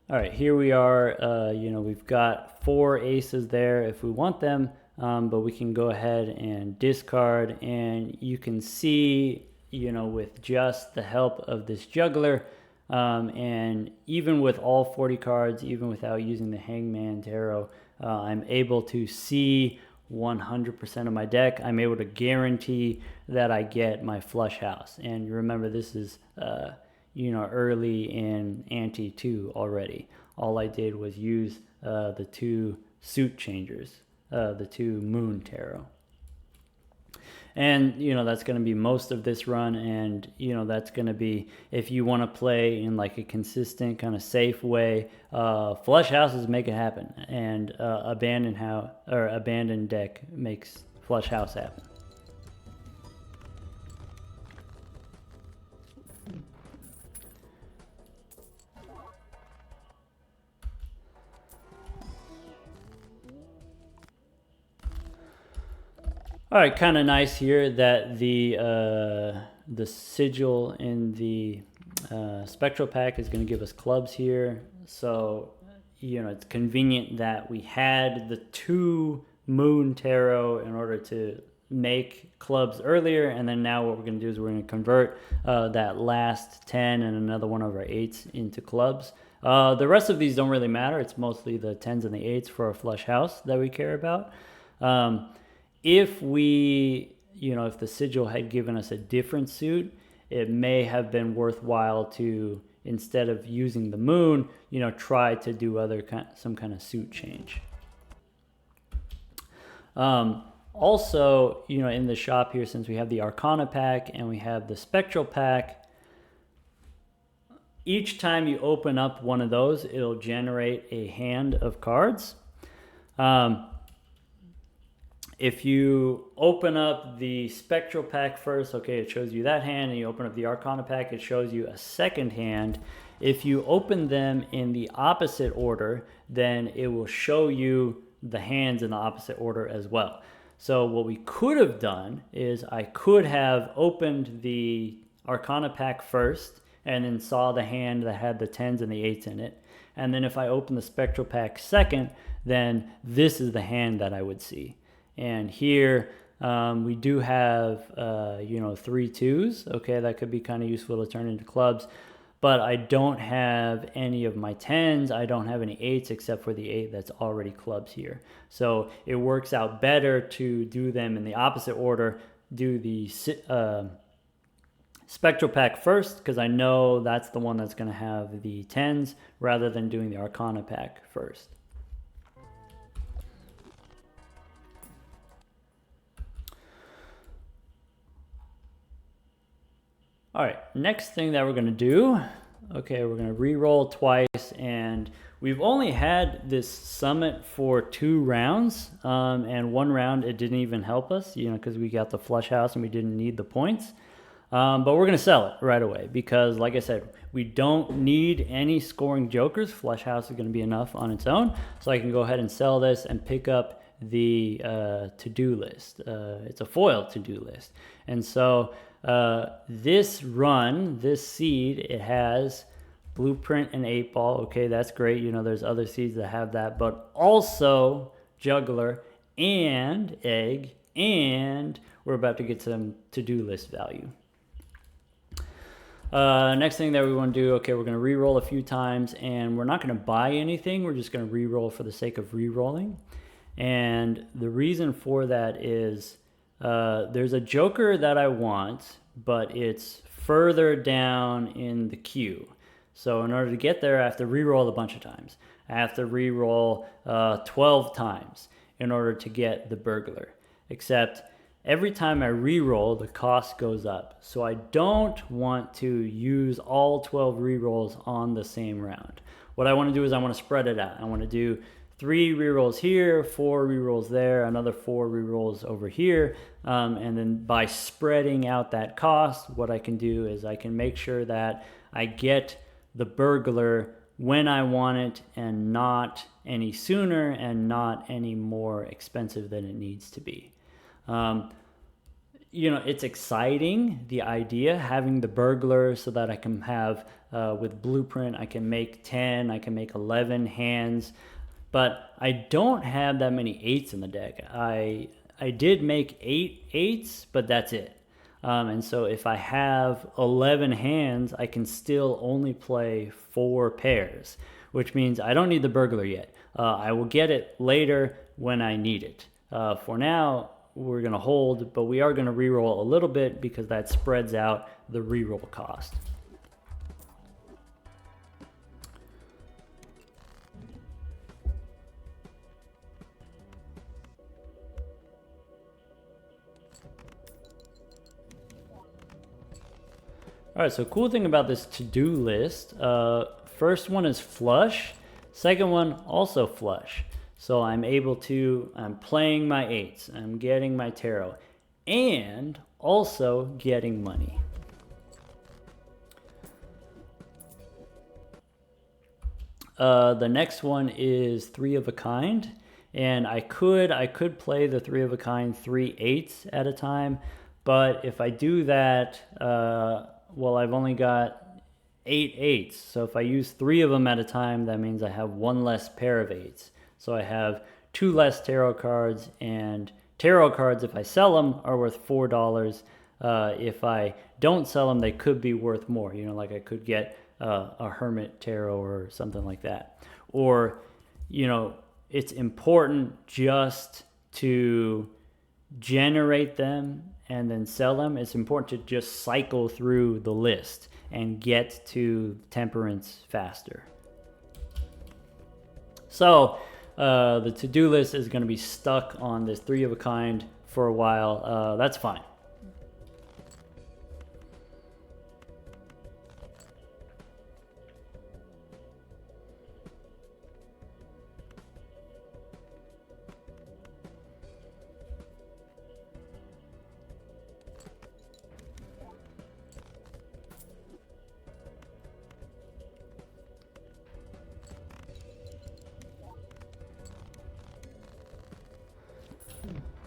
Speaker 1: All right, here we are. We've got 4 aces there if we want them, but we can go ahead and discard, and you can see, with just the help of this juggler, and even with all 40 cards, even without using the Hangman Tarot, I'm able to see 100% of my deck. I'm able to guarantee that I get my flush house. And remember, this is early in ante 2 already. All I did was use the 2 suit changers, the 2 moon tarot. And, that's going to be most of this run. And, that's going to be, if you want to play in like a consistent kind of safe way, flush houses make it happen. And abandoned deck makes flush house happen. All right, kind of nice here that the sigil in the spectral pack is going to give us clubs here. So, it's convenient that we had the 2 moon tarot in order to make clubs earlier, and then now what we're going to do is we're going to convert that last 10 and another one of our 8s into clubs. The rest of these don't really matter. It's mostly the 10s and the 8s for our flush house that we care about. If we, if the sigil had given us a different suit, it may have been worthwhile to, instead of using the moon, try to do some kind of suit change. Also, in the shop here, since we have the Arcana pack and we have the Spectral pack, each time you open up one of those, it'll generate a hand of cards. If you open up the Spectral pack first, okay, it shows you that hand, and you open up the Arcana pack, it shows you a second hand. If you open them in the opposite order, then it will show you the hands in the opposite order as well. So what we could have done is I could have opened the Arcana pack first and then saw the hand that had the 10s and the 8s in it. And then if I open the Spectral pack second, then this is the hand that I would see. And here, We do have, you know, 3 2s. Okay, that could be kind of useful to turn into clubs. But I don't have any of my 10s. I don't have any 8s except for the 8 that's already clubs here. So it works out better to do them in the opposite order. Do the Spectral pack first, because I know that's the one that's going to have the 10s, rather than doing the Arcana pack first. All right, next thing that we're going to do, okay, we're going to re-roll twice, and we've only had this summit for 2 rounds, and 1 round it didn't even help us, you know, because we got the flush house and we didn't need the points. But we're going to sell it right away because, like I said, we don't need any scoring jokers. Flush house is going to be enough on its own. So I can go ahead and sell this and pick up the to-do list. It's a foil to-do list. And so this run, this seed, it has blueprint and 8-ball. Okay, that's great. You know, there's other seeds that have that. But also juggler and egg, and we're about to get some to-do list value. Next thing that we want to do, okay, we're going to re-roll a few times, and we're not going to buy anything. We're just going to re-roll for the sake of re-rolling. And the reason for that is there's a joker that I want, but it's further down in the queue. So in order to get there, I have to re-roll a bunch of times. I have to re-roll 12 times in order to get the burglar. Except every time I re-roll, the cost goes up. So I don't want to use all 12 re-rolls on the same round. What I want to do is I want to spread it out. I want to do 3 re-rolls here, 4 re-rolls there, another 4 re-rolls over here. And then by spreading out that cost, what I can do is I can make sure that I get the burglar when I want it and not any sooner and not any more expensive than it needs to be. You know, it's exciting, the idea, having the burglar so that I can have, with blueprint, I can make 10, I can make 11 hands, but I don't have that many 8s in the deck. I did make 8 8s, but that's it. And so if I have 11 hands, I can still only play 4 pairs, which means I don't need the burglar yet. I will get it later when I need it. For now, we're going to hold, but we are going to re-roll a little bit because that spreads out the re-roll cost. All right, so cool thing about this to-do list, first one is flush, second one also flush. So I'm playing my 8s, I'm getting my tarot, and also getting money. The next one is 3 of a kind, and I could play the 3 of a kind 3 8s at a time, but if I do that, well, I've only got 8 8s. So if I use 3 of them at a time, that means I have 1 less pair of 8s. So I have 2 less tarot cards, and tarot cards, if I sell them, are worth $4. If I don't sell them, they could be worth more. You know, like I could get a Hermit Tarot or something like that. Or, you know, it's important just to generate them and then sell them. It's important to just cycle through the list and get to Temperance faster. So the to-do list is going to be stuck on this 3 of a kind for a while. That's fine.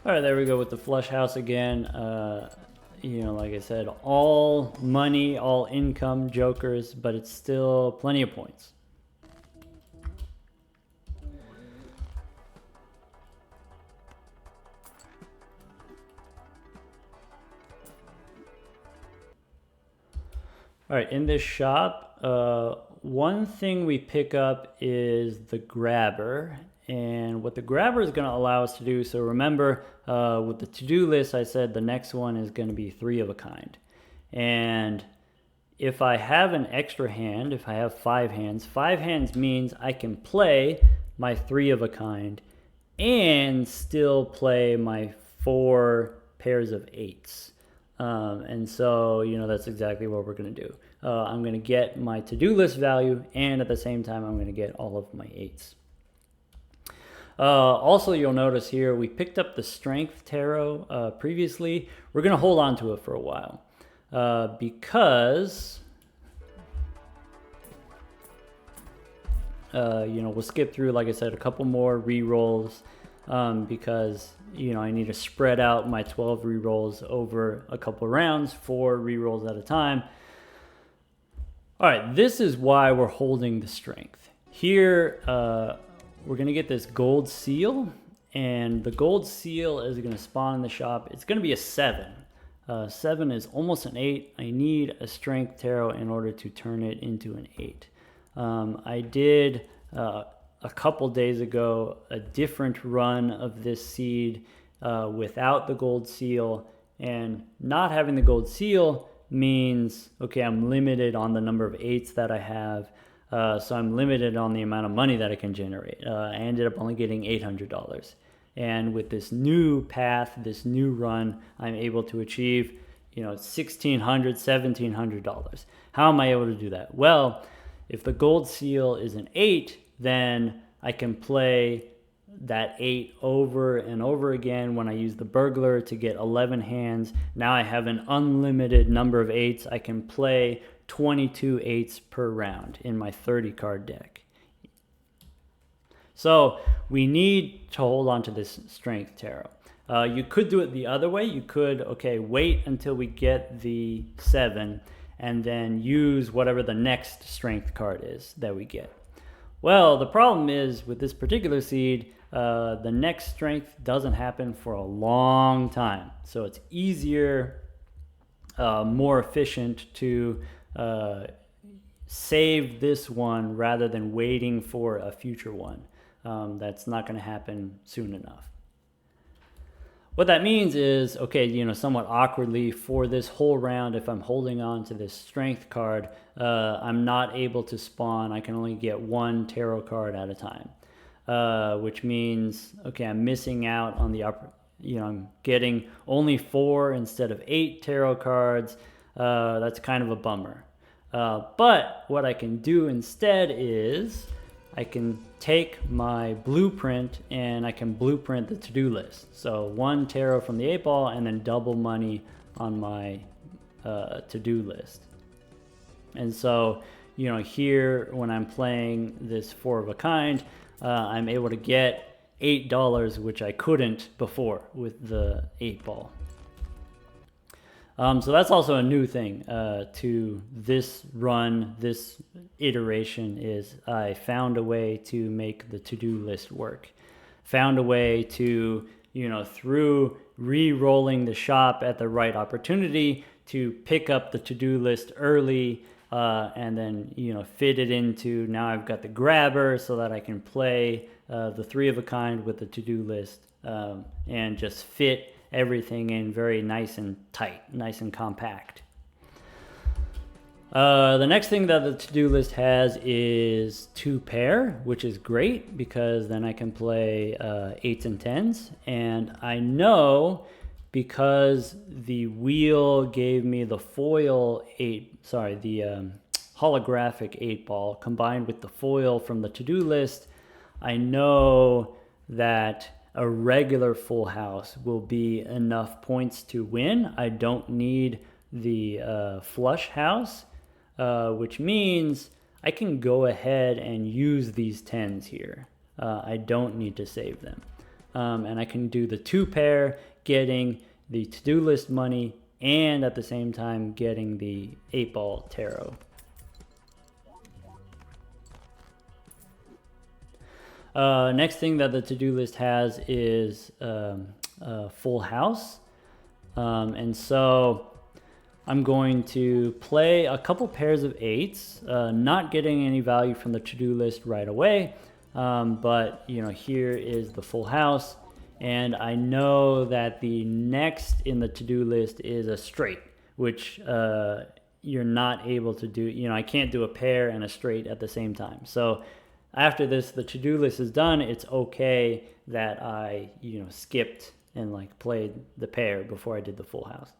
Speaker 1: All right, there we go with the flush house again. You know, like I said, all money, all income jokers, but it's still plenty of points. All right, in this shop, one thing we pick up is the grabber. And what the grabber is going to allow us to do, so remember with the to-do list, I said the next one is going to be 3 of a kind. And if I have an extra hand, if I have 5 hands means I can play my 3 of a kind and still play my 4 pairs of 8s. And so, that's exactly what we're going to do. I'm going to get my to-do list value, and at the same time, I'm going to get all of my 8s. Also, you'll notice here, we picked up the Strength Tarot previously. We're going to hold on to it for a while because, we'll skip through, like I said, a couple more re-rolls because, I need to spread out my 12 re-rolls over a couple rounds, 4 re-rolls at a time. All right, this is why we're holding the strength. Here, we're going to get this gold seal, and the gold seal is going to spawn in the shop. It's going to be a 7. 7 is almost an 8. I need a strength tarot in order to turn it into an 8. I did a couple days ago a different run of this seed without the gold seal, and not having the gold seal means, okay, I'm limited on the number of 8s that I have, so I'm limited on the amount of money that I can generate. I ended up only getting $800. And with this new path, this new run, I'm able to achieve, $1,600, $1,700. How am I able to do that? Well, if the gold seal is an 8, then I can play that 8 over and over again. When I use the burglar to get 11 hands, now I have an unlimited number of 8s. I can play 22 8s per round in my 30 card deck. So we need to hold on to this strength tarot. You could do it the other way. You could, wait until we get the 7 and then use whatever the next strength card is that we get. Well, the problem is with this particular seed, the next strength doesn't happen for a long time. So it's easier, more efficient to save this one rather than waiting for a future one. That's not going to happen soon enough. What that means is, somewhat awkwardly for this whole round, if I'm holding on to this strength card, I'm not able to spawn. I can only get 1 tarot card at a time, which means, I'm missing out on the upper, I'm getting only 4 instead of 8 tarot cards. That's kind of a bummer. But what I can do instead is I can take my blueprint and I can blueprint the to-do list. So 1 tarot from the 8-ball and then double money on my to-do list. And so, here when I'm playing this 4 of a kind, I'm able to get $8, which I couldn't before with the 8-ball. So that's also a new thing to this run, this iteration, is I found a way to make the to-do list work. Found a way to, through re-rolling the shop at the right opportunity to pick up the to-do list early and then, fit it into, now I've got the grabber so that I can play the 3 of a kind with the to-do list and just fit everything in very nice and tight, nice and compact. The next thing that the to-do list has is 2 pair, which is great because then I can play 8s and 10s. And I know because the wheel gave me the foil the holographic 8-ball combined with the foil from the to-do list, I know that a regular full house will be enough points to win. I don't need the flush house, which means I can go ahead and use these 10s here. I don't need to save them. And I can do the 2 pair, getting the to-do list money, and at the same time getting the 8-ball tarot. Next thing that the to-do list has is full house. And so I'm going to play a couple pairs of 8s, not getting any value from the to-do list right away, but here is the full house, and I know that the next in the to-do list is a straight, which you're not able to do. I can't do a pair and a straight at the same time. So after this, the to-do list is done. It's okay that I skipped and played the pair before I did the full house.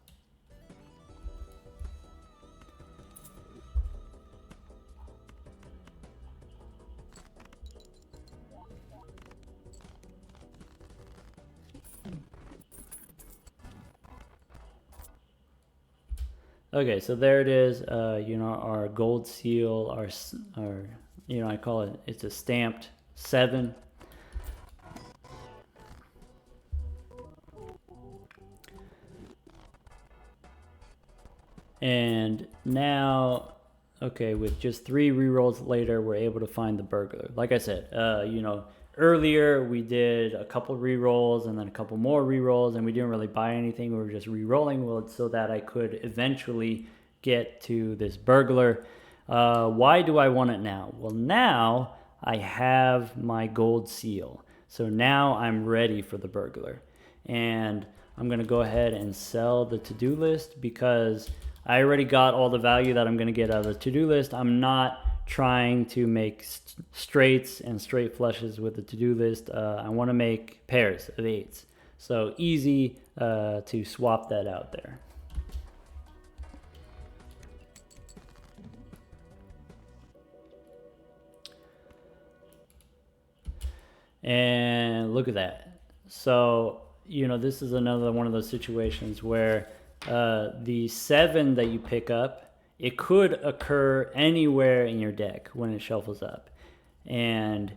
Speaker 1: Okay, so there it is. Our gold seal, our I call it. It's a stamped 7. And now, okay, with just 3 rerolls later, we're able to find the burglar. Like I said, earlier we did a couple rerolls and then a couple more rerolls, and we didn't really buy anything. We were just rerolling so that I could eventually get to this burglar. Why do I want it now? Well, now I have my gold seal. So now I'm ready for the burglar. And I'm going to go ahead and sell the to-do list because I already got all the value that I'm going to get out of the to-do list. I'm not trying to make straights and straight flushes with the to-do list. I want to make pairs of 8s. So easy to swap that out there. And look at that. So, this is another one of those situations where the 7 that you pick up, it could occur anywhere in your deck when it shuffles up. And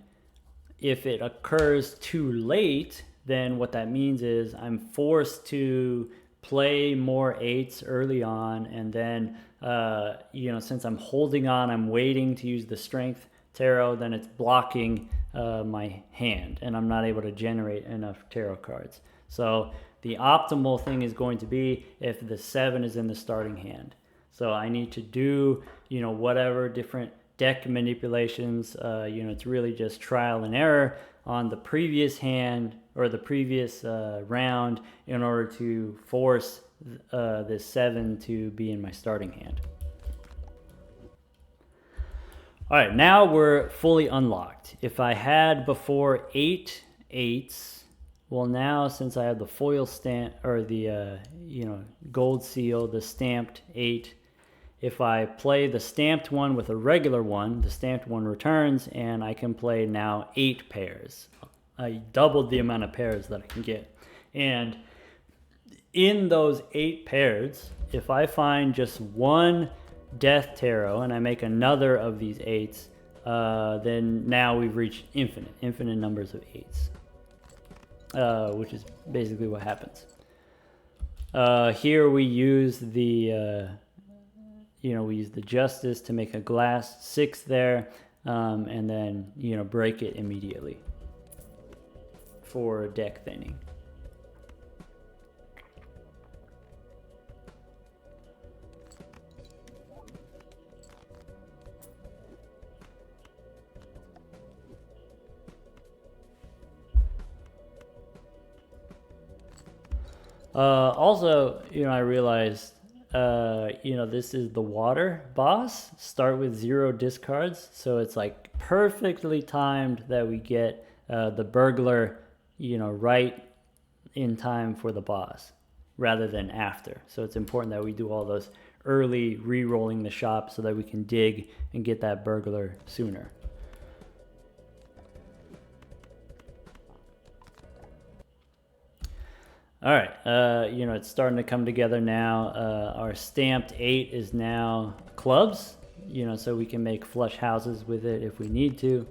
Speaker 1: if it occurs too late, then what that means is I'm forced to play more 8s early on. And then, since I'm holding on, I'm waiting to use the strength tarot, then it's blocking my hand, and I'm not able to generate enough tarot cards. So the optimal thing is going to be if the 7 is in the starting hand. So I need to do, whatever different deck manipulations. It's really just trial and error on the previous hand or the previous round in order to force this 7 to be in my starting hand. All right, now we're fully unlocked. If I had before 8 8s, well, now since I have the foil stamp or the gold seal, the stamped 8, if I play the stamped one with a regular one, the stamped one returns, and I can play now 8 pairs. I doubled the amount of pairs that I can get. And in those 8 pairs, if I find just one Death Tarot and I make another of these 8s, then now we've reached infinite numbers of 8s, which is basically what happens. Here we use the Justice to make a glass 6 there, and then break it immediately for deck thinning. Also, I realized, this is the water boss. Start with 0 discards. So it's perfectly timed that we get the burglar, right in time for the boss rather than after. So it's important that we do all those early re-rolling the shop so that we can dig and get that burglar sooner. All right, it's starting to come together now. Our stamped 8 is now clubs, so we can make flush houses with it if we need to.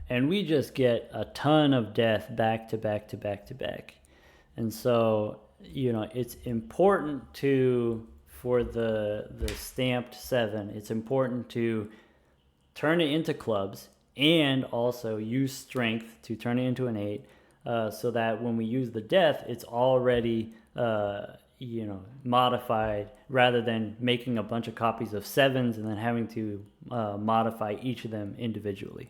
Speaker 1: and we just get a ton of death back to back to back to back. And so, you know, it's important for the stamped 7, it's important to turn it into clubs and also use strength to turn it into an 8, so that when we use the death, it's already you know, modified, rather than making a bunch of copies of 7s and then having to modify each of them individually.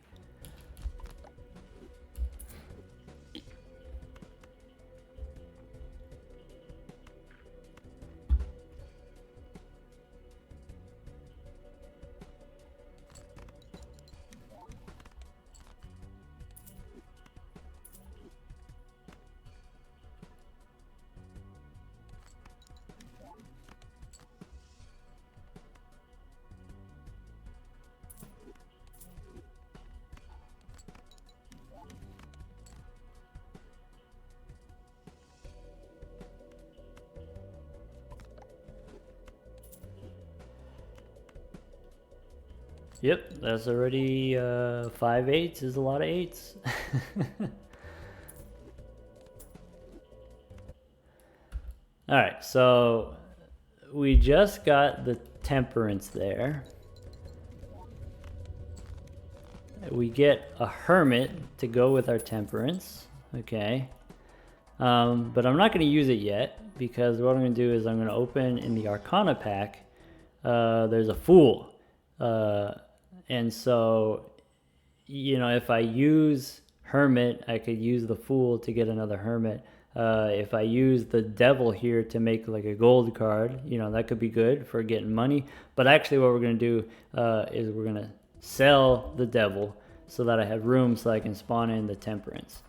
Speaker 1: Yep, that's already 5 8s is a lot of 8s. All right, so we just got the temperance there. We get a hermit to go with our temperance, okay. But I'm not going to use it yet, because what I'm going to do is I'm going to open in the Arcana pack. There's a Fool. And so, you know, if I use Hermit, I could use the Fool to get another Hermit. If I use the Devil here to make like a gold card, you know, that could be good for getting money. But actually what we're going to do is we're going to sell the Devil so that I have room so I can spawn in the Temperance.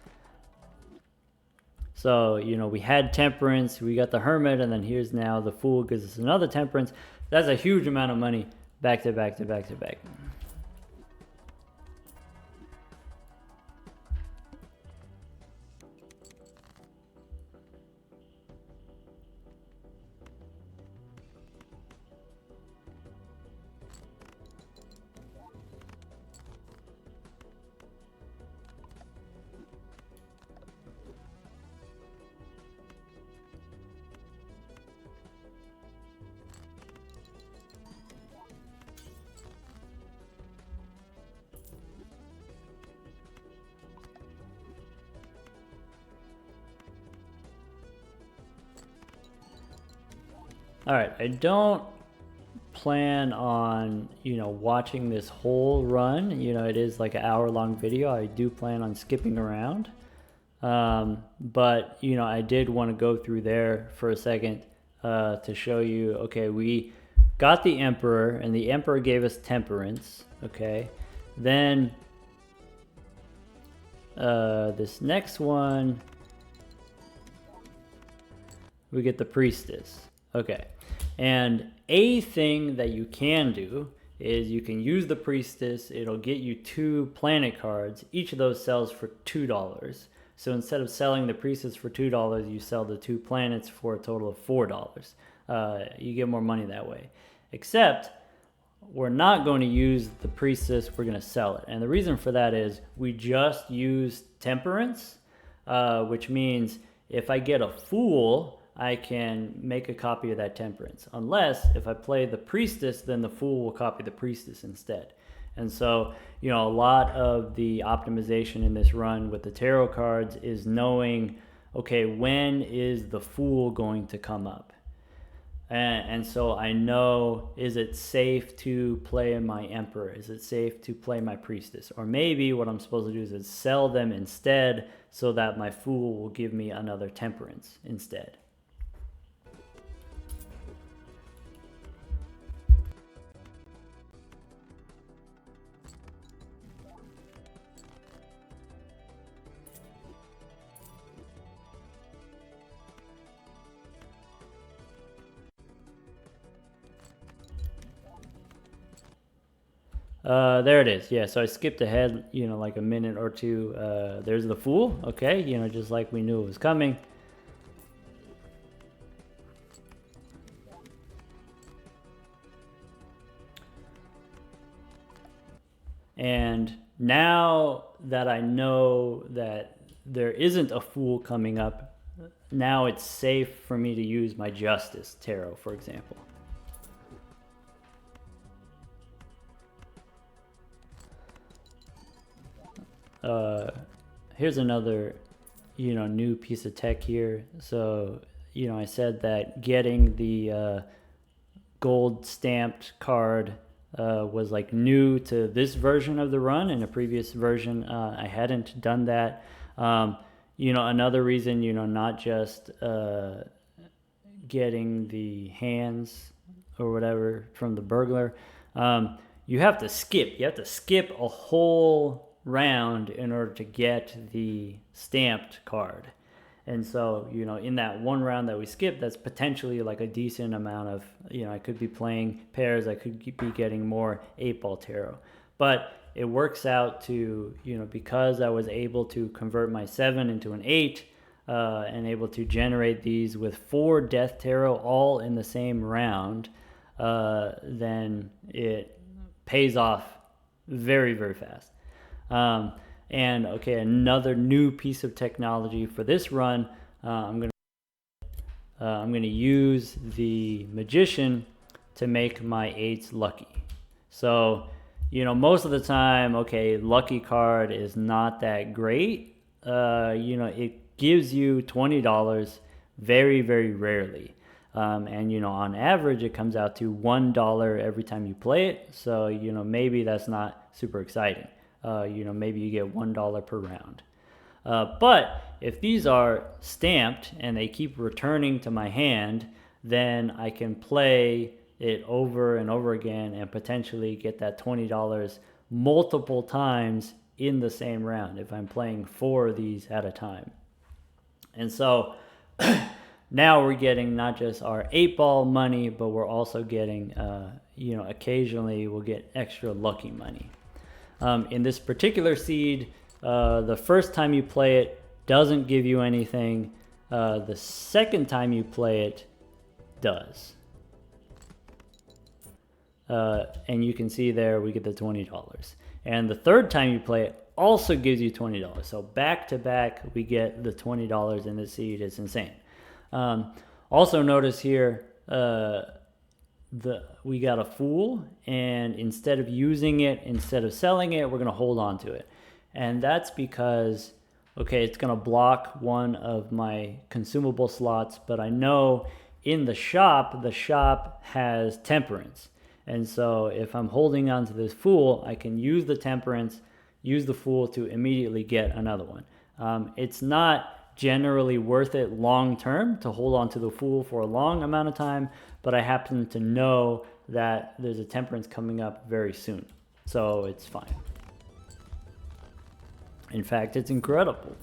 Speaker 1: So, you know, we had Temperance, we got the Hermit, and then here's now the Fool gives us another Temperance. That's a huge amount of money back to back to back to back. All right, I don't plan on, you know, watching this whole run. You know, it is like an hour-long video. I do plan on skipping around. But, you know, I did want to go through there for a second to show you, okay, we got the Emperor, and the Emperor gave us Temperance, okay? Then this next one, we get the Priestess. Okay, and a thing that you can do is you can use the Priestess. It'll get you 2 planet cards. Each of those sells for $2. So instead of selling the Priestess for $2, you sell the 2 planets for a total of $4. You get more money that way. Except we're not going to use the Priestess, we're going to sell it. And the reason for that is we just used Temperance, which means if I get a Fool, I can make a copy of that Temperance. Unless if I play the Priestess, then the Fool will copy the Priestess instead. And so, you know, a lot of the optimization in this run with the tarot cards is knowing, okay, when is the Fool going to come up? And so I know, is it safe to play my Emperor? Is it safe to play my Priestess? Or maybe what I'm supposed to do is sell them instead so that my Fool will give me another Temperance instead. There it is. Yeah, so I skipped ahead, you know, like a minute or two. There's the Fool. Okay, you know, just like we knew it was coming. And now that I know that there isn't a fool coming up, now it's safe for me to use my Justice Tarot, for example. Here's another, new piece of tech here. So, I said that getting the gold stamped card was like new to this version of the run. In a previous version, I hadn't done that. Another reason, not just getting the hands or whatever from the burglar, you have to skip. You have to skip a whole round in order to get the stamped card. And so, in that one round that we skipped, that's potentially like a decent amount of, I could be playing pairs, I could be getting more 8-ball tarot. But it works out to, because I was able to convert my 7 into an 8 and able to generate these with 4 death tarot all in the same round, then it pays off very, very fast. And okay, another new piece of technology for this run, I'm gonna use the Magician to make my 8s lucky. So, most of the time, okay, lucky card is not that great. It gives you $20 very, very rarely. And on average, it comes out to $1 every time you play it. So, maybe that's not super exciting. Maybe you get $1 per round. But if these are stamped and they keep returning to my hand, then I can play it over and over again and potentially get that $20 multiple times in the same round if I'm playing 4 of these at a time. And so now we're getting not just our 8-ball money, but we're also getting, occasionally we'll get extra lucky money. In this particular seed, the first time you play it doesn't give you anything. The second time you play it does. And you can see there we get the $20. And the third time you play it also gives you $20. So back to back, we get the $20 in this seed. It's insane. Also notice here, we got a fool, and instead of selling it, we're going to hold on to it. And that's because, okay, it's going to block one of my consumable slots, but I know in the shop has temperance. And so if I'm holding on to this fool, I can use the temperance, use the fool to immediately get another one. It's not generally worth it long term to hold on to the fool for a long amount of time, but I happen to know that there's a temperance coming up very soon. So it's fine. In fact, it's incredible.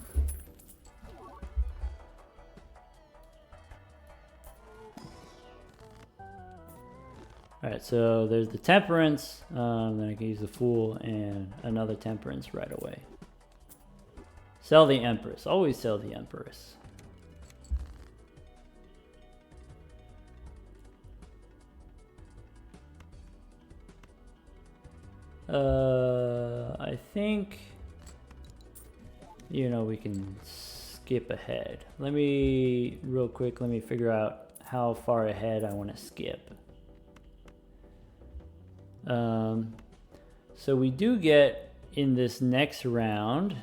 Speaker 1: All right, so there's the temperance. Then I can use the fool and another temperance right away. Sell the Empress. Always sell the Empress. I think, we can skip ahead. Real quick, let me figure out how far ahead I want to skip. So we do get in this next round,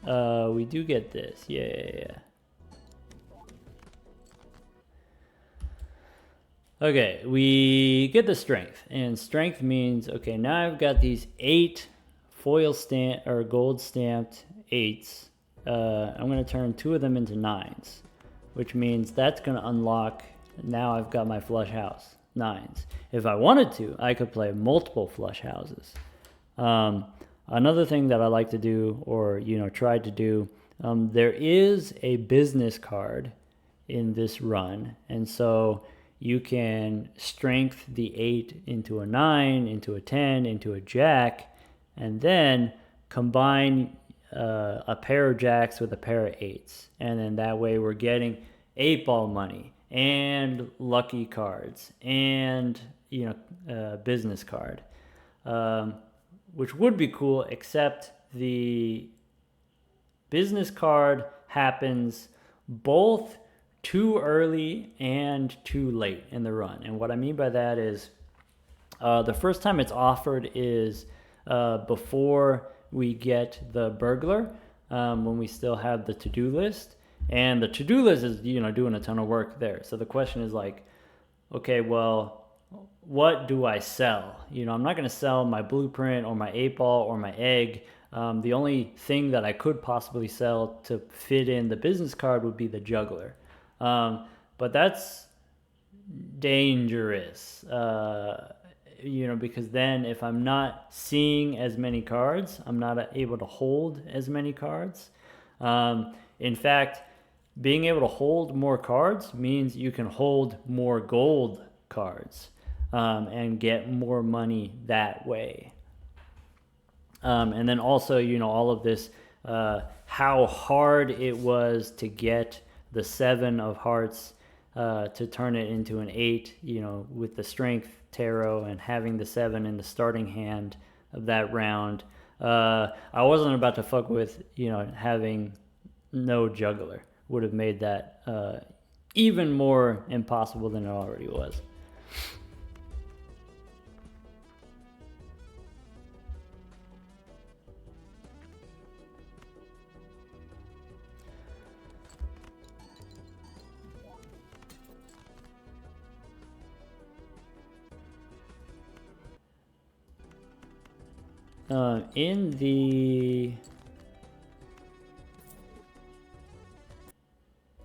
Speaker 1: we do get this. Yeah. Okay, we get the strength, and strength means, okay, now I've got these 8 foil stamp or gold stamped 8s. I'm going to turn 2 of them into 9s, which means that's going to unlock. Now I've got my flush house 9s. If I wanted to, I could play multiple flush houses. Another thing that I like to do, or try to do, there is a business card in this run, and so you can strength the 8 into a 9, into a 10, into a jack, and then combine a pair of jacks with a pair of 8s. And then that way we're getting 8-ball money and lucky cards and, business card. which would be cool, except the business card happens both too early and too late in the run. And what I mean by that is the first time it's offered is before we get the burglar, when we still have the to-do list. And the to-do list is, doing a ton of work there. So the question is like, okay, well, what do I sell? I'm not going to sell my blueprint or my 8-ball or my egg. The only thing that I could possibly sell to fit in the business card would be the juggler. But that's dangerous, because then if I'm not seeing as many cards, I'm not able to hold as many cards. In fact, being able to hold more cards means you can hold more gold cards and get more money that way. And then also, all of this, how hard it was to get the 7 of hearts to turn it into an 8, with the strength tarot and having the 7 in the starting hand of that round. I wasn't about to fuck with, having no juggler. Would have made that even more impossible than it already was. In the...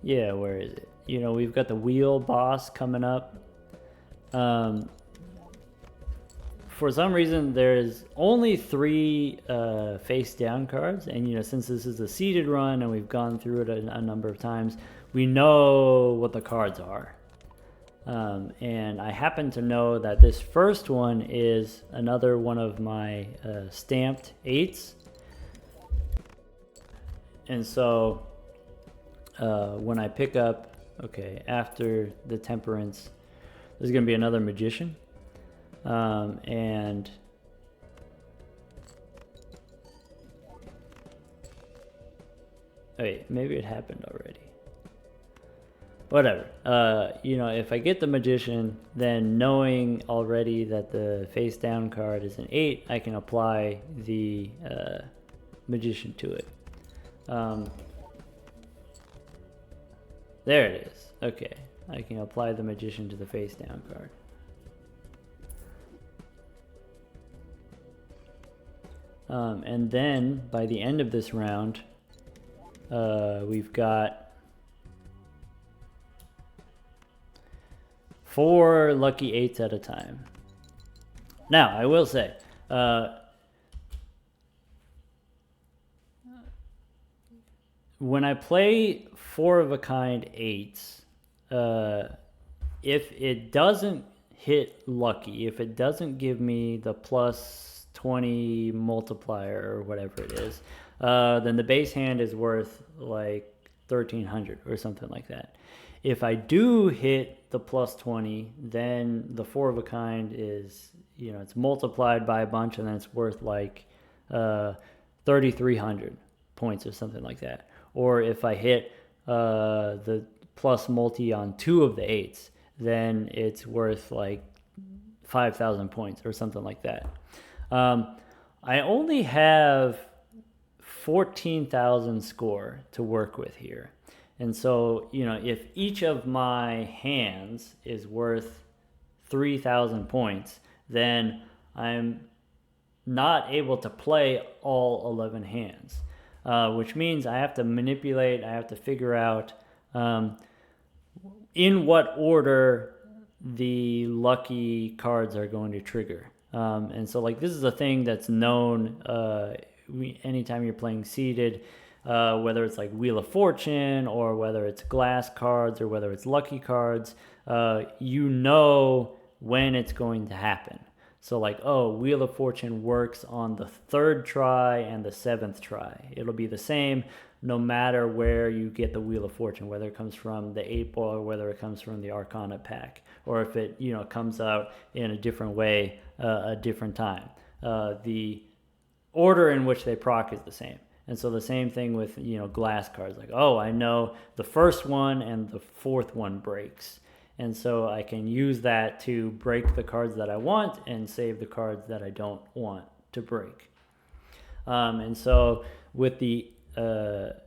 Speaker 1: Yeah, where is it? We've got the wheel boss coming up. For some reason, there's only 3 face down cards. And, since this is a seeded run and we've gone through it a number of times, we know what the cards are. And I happen to know that this first one is another one of my stamped 8s. And so when I pick up, after the Temperance, there's going to be another Magician. And wait, maybe it happened already. Whatever. If I get the Magician, then knowing already that the face down card is an 8, I can apply the Magician to it. There it is. Okay. I can apply the Magician to the face down card. And then by the end of this round, we've got 4 lucky 8s at a time. Now, I will say, when I play 4 of a kind 8s, if it doesn't hit lucky, if it doesn't give me the plus 20 multiplier or whatever it is, then the base hand is worth like 1,300 or something like that. If I do hit the plus 20, then the 4 of a kind is, it's multiplied by a bunch, and then it's worth like 3,300 points or something like that. Or if I hit the plus multi on 2 of the 8s, then it's worth like 5,000 points or something like that. I only have 14,000 score to work with here. And so, if each of my hands is worth 3,000 points, then I'm not able to play all 11 hands, which means I have to manipulate, I have to figure out in what order the lucky cards are going to trigger. And so, this is a thing that's known anytime you're playing seeded, whether it's like Wheel of Fortune or whether it's glass cards or whether it's lucky cards, when it's going to happen. So Wheel of Fortune works on the 3rd try and the 7th try. It'll be the same no matter where you get the Wheel of Fortune, whether it comes from the 8-ball or whether it comes from the Arcana pack, or if it comes out in a different way a different time. The order in which they proc is the same. And so the same thing with, glass cards. Like, oh, I know the first one and the fourth one breaks. And so I can use that to break the cards that I want and save the cards that I don't want to break. And so with the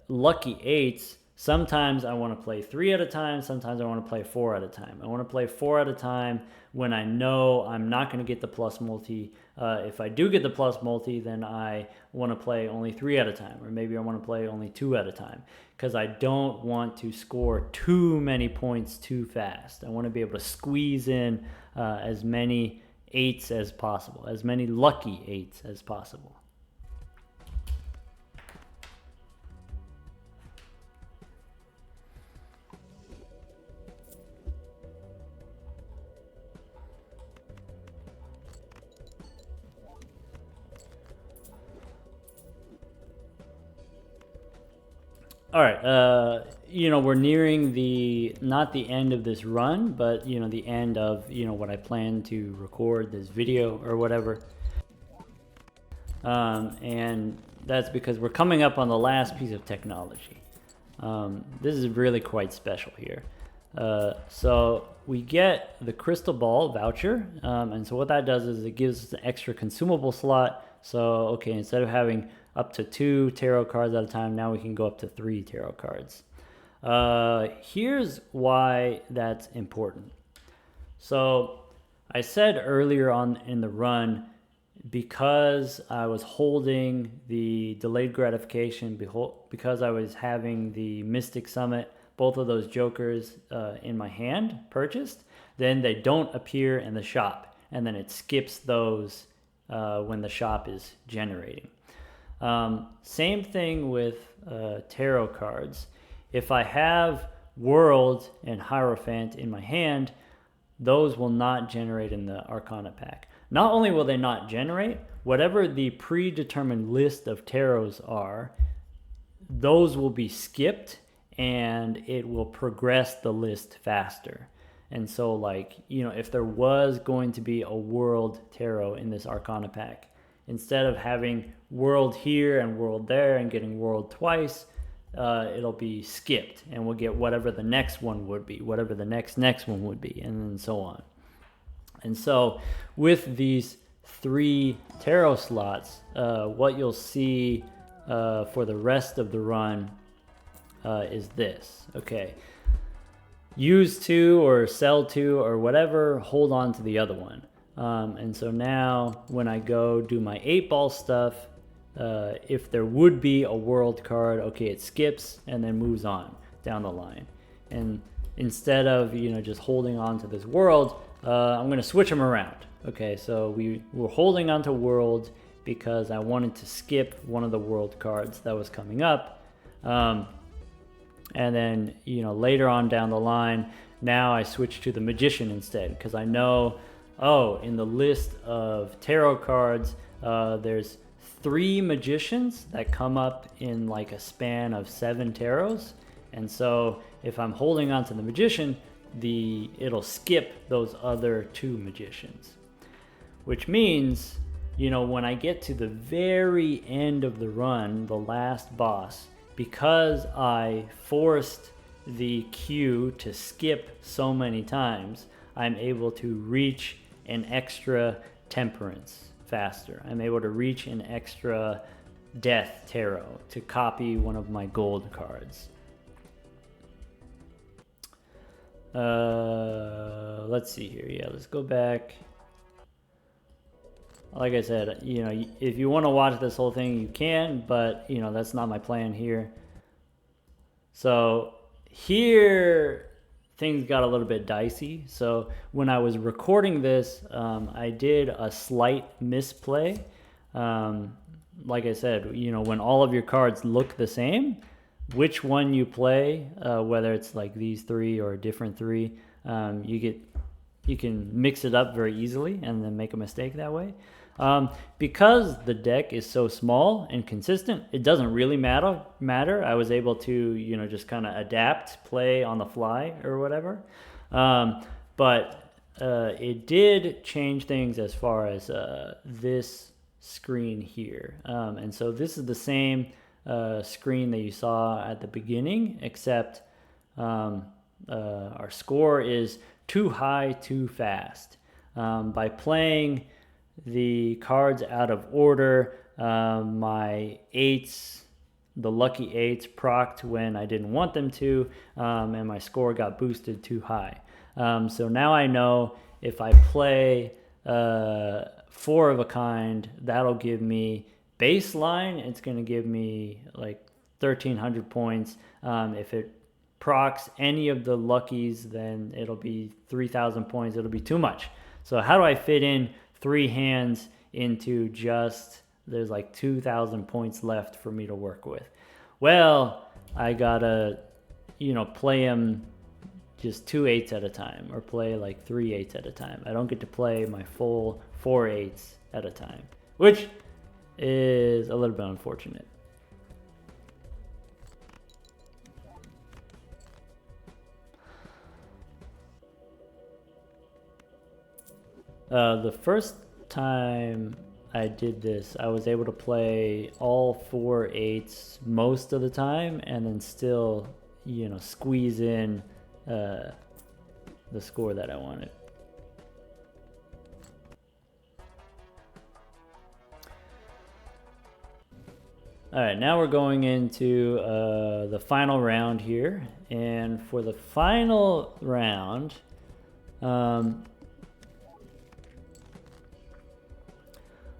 Speaker 1: lucky eights, sometimes I want to play 3 at a time. Sometimes I want to play 4 at a time. I want to play 4 at a time when I know I'm not going to get the plus multi. If I do get the plus multi, then I want to play only 3 at a time, or maybe I want to play only 2 at a time, because I don't want to score too many points too fast. I want to be able to squeeze in as many 8s as possible, as many lucky 8s as possible. All right, we're nearing not the end of this run, but, the end of, what I plan to record this video or whatever. And that's because we're coming up on the last piece of technology. This is really quite special here. So we get the crystal ball voucher. And so what that does is it gives us an extra consumable slot. So, okay, instead of having up to 2 tarot cards at a time, now we can go up to 3 tarot cards. Here's why that's important. So I said earlier on in the run, because I was holding the delayed gratification, because I was having the Mystic Summit, both of those jokers in my hand purchased, then they don't appear in the shop, and then it skips those when the shop is generating. Same thing with tarot cards. If I have World and Hierophant in my hand, those will not generate in the Arcana pack. Not only will they not generate, whatever the predetermined list of tarots are, those will be skipped and it will progress the list faster. And so, if there was going to be a World tarot in this Arcana pack, instead of having World here and World there and getting World twice, it'll be skipped, and we'll get whatever the next one would be, whatever the next one would be, and then so on. And so with these 3 tarot slots, what you'll see for the rest of the run is this. Okay, use 2 or sell 2 or whatever, hold on to the other one. And so now when I go do my 8-ball stuff, if there would be a World card, okay, it skips and then moves on down the line. And instead of, just holding on to this World, I'm going to switch them around. Okay, so we were holding on to World because I wanted to skip one of the World cards that was coming up. And then, later on down the line, now I switch to the Magician instead, because I know, in the list of tarot cards, there's 3 Magicians that come up in a span of 7 tarots. And so if I'm holding on to the Magician, it'll skip those other 2 Magicians. Which means, when I get to the very end of the run, the last boss, because I forced the queue to skip so many times, I'm able to reach an extra Temperance faster. I'm able to reach an extra Death tarot to copy one of my gold cards. Let's see here. Yeah, let's go back. Like I said, if you want to watch this whole thing, you can, but, that's not my plan here. So here, things got a little bit dicey. So when I was recording this, I did a slight misplay. Like I said, when all of your cards look the same, which one you play, whether it's these 3 or a different 3, you can mix it up very easily and then make a mistake that way. Because the deck is so small and consistent, it doesn't really matter. I was able to, just kind of adapt, play on the fly or whatever. But it did change things as far as this screen here. And so this is the same screen that you saw at the beginning, except our score is too high, too fast. By playing the cards out of order, my eights, the lucky eights, procced when I didn't want them to, and my score got boosted too high. So now I know if I play four of a kind, that'll give me baseline. It's going to give me like 1,300 points. If it procs any of the luckies, then it'll be 3,000 points. It'll be too much. So how do I fit in 3 hands into just, there's like 2,000 points left for me to work with? Well, I gotta, play them just 2 8s at a time, or play like 3 8s at a time. I don't get to play my full 4 8s at a time, which is a little bit unfortunate. The first time I did this, I was able to play all 4 8s most of the time, and then still, squeeze in the score that I wanted. All right, now we're going into the final round here, and for the final round,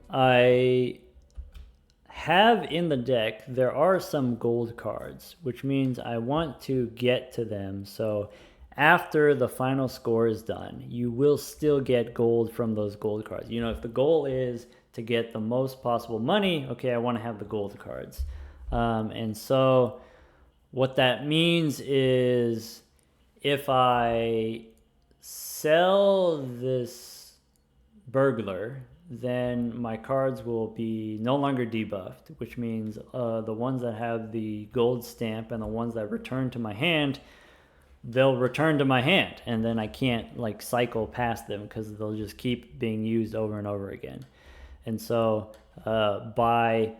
Speaker 1: I have in the deck, there are some gold cards, which means I want to get to them. So after the final score is done, you will still get gold from those gold cards. If the goal is to get the most possible money, okay, I want to have the gold cards. And so what that means is if I sell this burglar, then my cards will be no longer debuffed, which means the ones that have the gold stamp and the ones that return to my hand, they'll return to my hand, and then I can't cycle past them because they'll just keep being used over and over again. And so by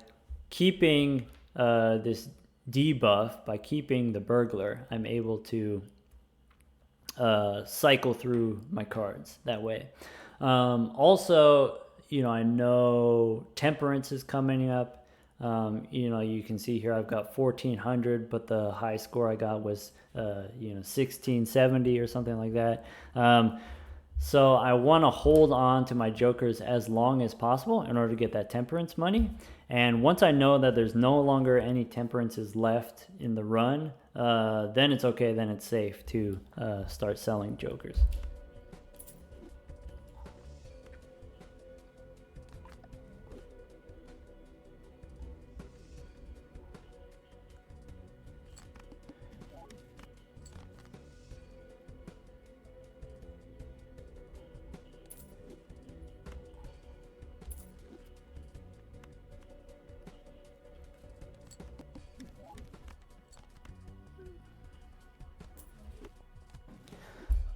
Speaker 1: keeping this debuff, by keeping the burglar, I'm able to cycle through my cards that way. Also, I know Temperance is coming up. You can see here I've got 1,400, but the high score I got was 1,670 or something like that. So I want to hold on to my jokers as long as possible in order to get that Temperance money. And once I know that there's no longer any Temperances left in the run, then it's okay, then it's safe to start selling jokers.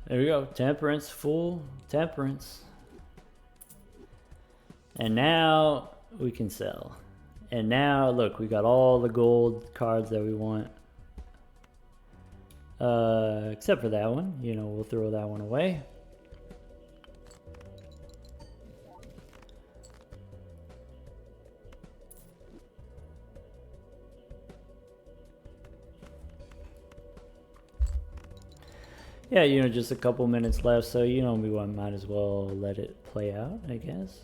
Speaker 1: There we go, Temperance, full Temperance. And now we can sell. And now, look, we got all the gold cards that we want. Except for that one, we'll throw that one away. Yeah, just a couple minutes left, so we might as well let it play out, I guess.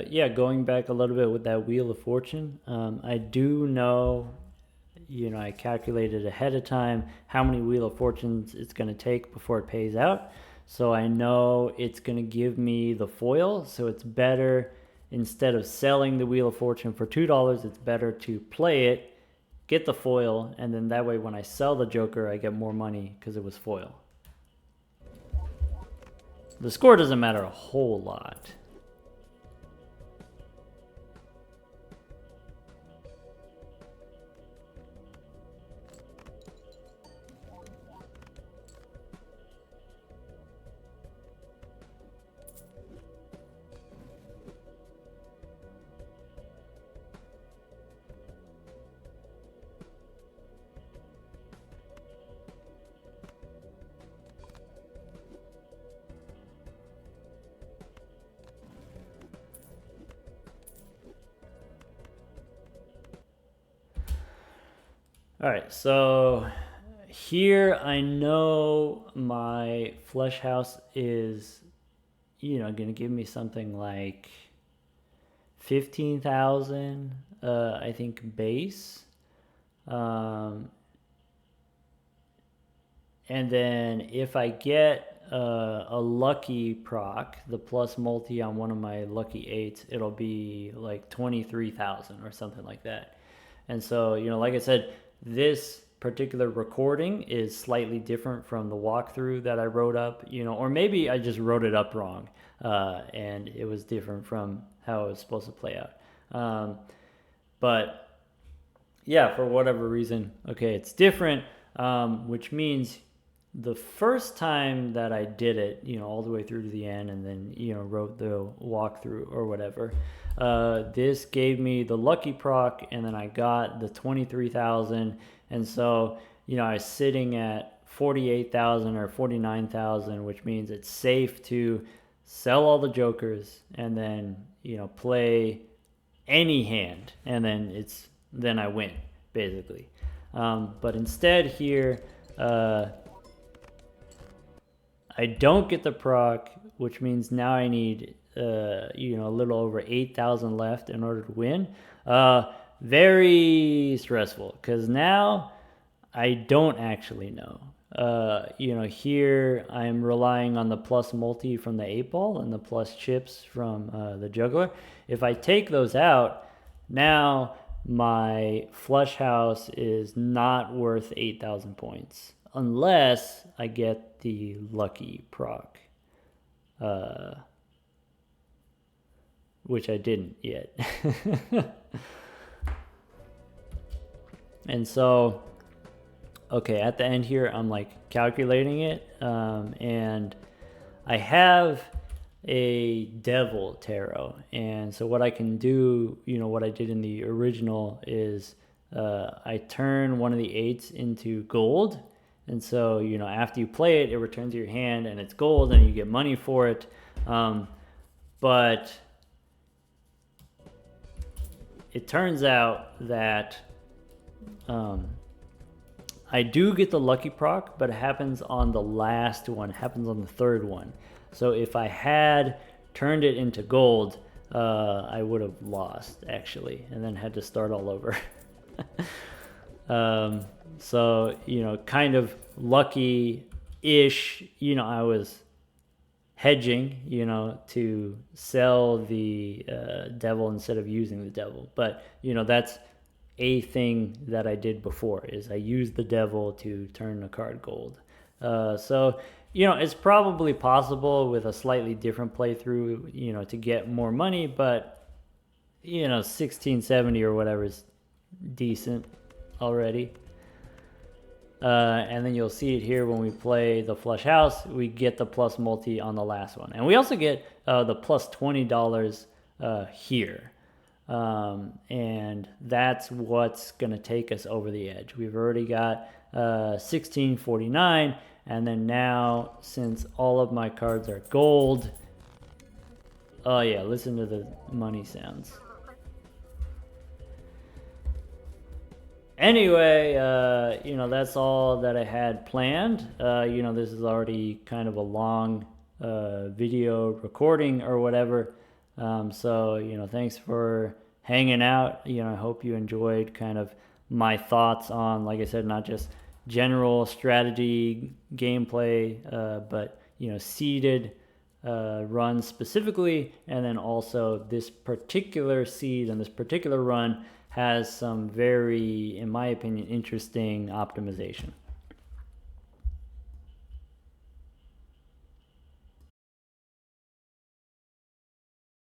Speaker 1: Yeah, going back a little bit with that Wheel of Fortune, I do know, I calculated ahead of time how many Wheel of Fortunes it's going to take before it pays out. So I know it's going to give me the foil. So it's better, instead of selling the Wheel of Fortune for $2, it's better to play it, get the foil, and then that way when I sell the Joker, I get more money because it was foil. The score doesn't matter a whole lot. All right, so here I know my flesh house is, going to give me something like 15,000, I think, base. And then if I get a lucky proc, the plus multi on one of my lucky 8s, it'll be like 23,000 or something like that. And so, like I said, this particular recording is slightly different from the walkthrough that I wrote up, or maybe I just wrote it up wrong, and it was different from how it was supposed to play out. But yeah, for whatever reason, okay, it's different, which means the first time that I did it, all the way through to the end, and then, wrote the walkthrough or whatever, this gave me the lucky proc, and then I got the 23,000. And so, I was sitting at 48,000 or 49,000, which means it's safe to sell all the Jokers and then, play any hand, and then I win, basically. But instead here, I don't get the proc, which means now I need, a little over 8,000 left in order to win. Very stressful, because now I don't actually know. Here I'm relying on the plus multi from the 8-ball and the plus chips from the juggler. If I take those out, now my flush house is not worth 8,000 points unless I get the lucky proc, which I didn't yet. And so, okay, at the end here, I'm like calculating it, and I have a Devil Tarot. And so what I can do, what I did in the original is I turn one of the 8s into gold. And so, after you play it, it returns to your hand and it's gold and you get money for it. But it turns out that I do get the lucky proc, but it happens on the last one. It happens on the third one. So if I had turned it into gold, I would have lost, actually, and then had to start all over. So, kind of lucky-ish, I was hedging, to sell the devil instead of using the devil. But, that's a thing that I did before, is I used the devil to turn the card gold. So, it's probably possible with a slightly different playthrough, to get more money, but, 1670 or whatever is decent already. And then you'll see it here when we play the flush house, we get the plus multi on the last one. And we also get the plus $20 here. And that's what's going to take us over the edge. We've already got 1649. And then now, since all of my cards are gold, oh yeah, listen to the money sounds. Anyway, that's all that I had planned. This is already kind of a long video recording or whatever. So, thanks for hanging out. I hope you enjoyed kind of my thoughts on, like I said, not just general strategy gameplay, but, seeded runs specifically, and then also this particular seed and this particular run has some very, in my opinion, interesting optimization.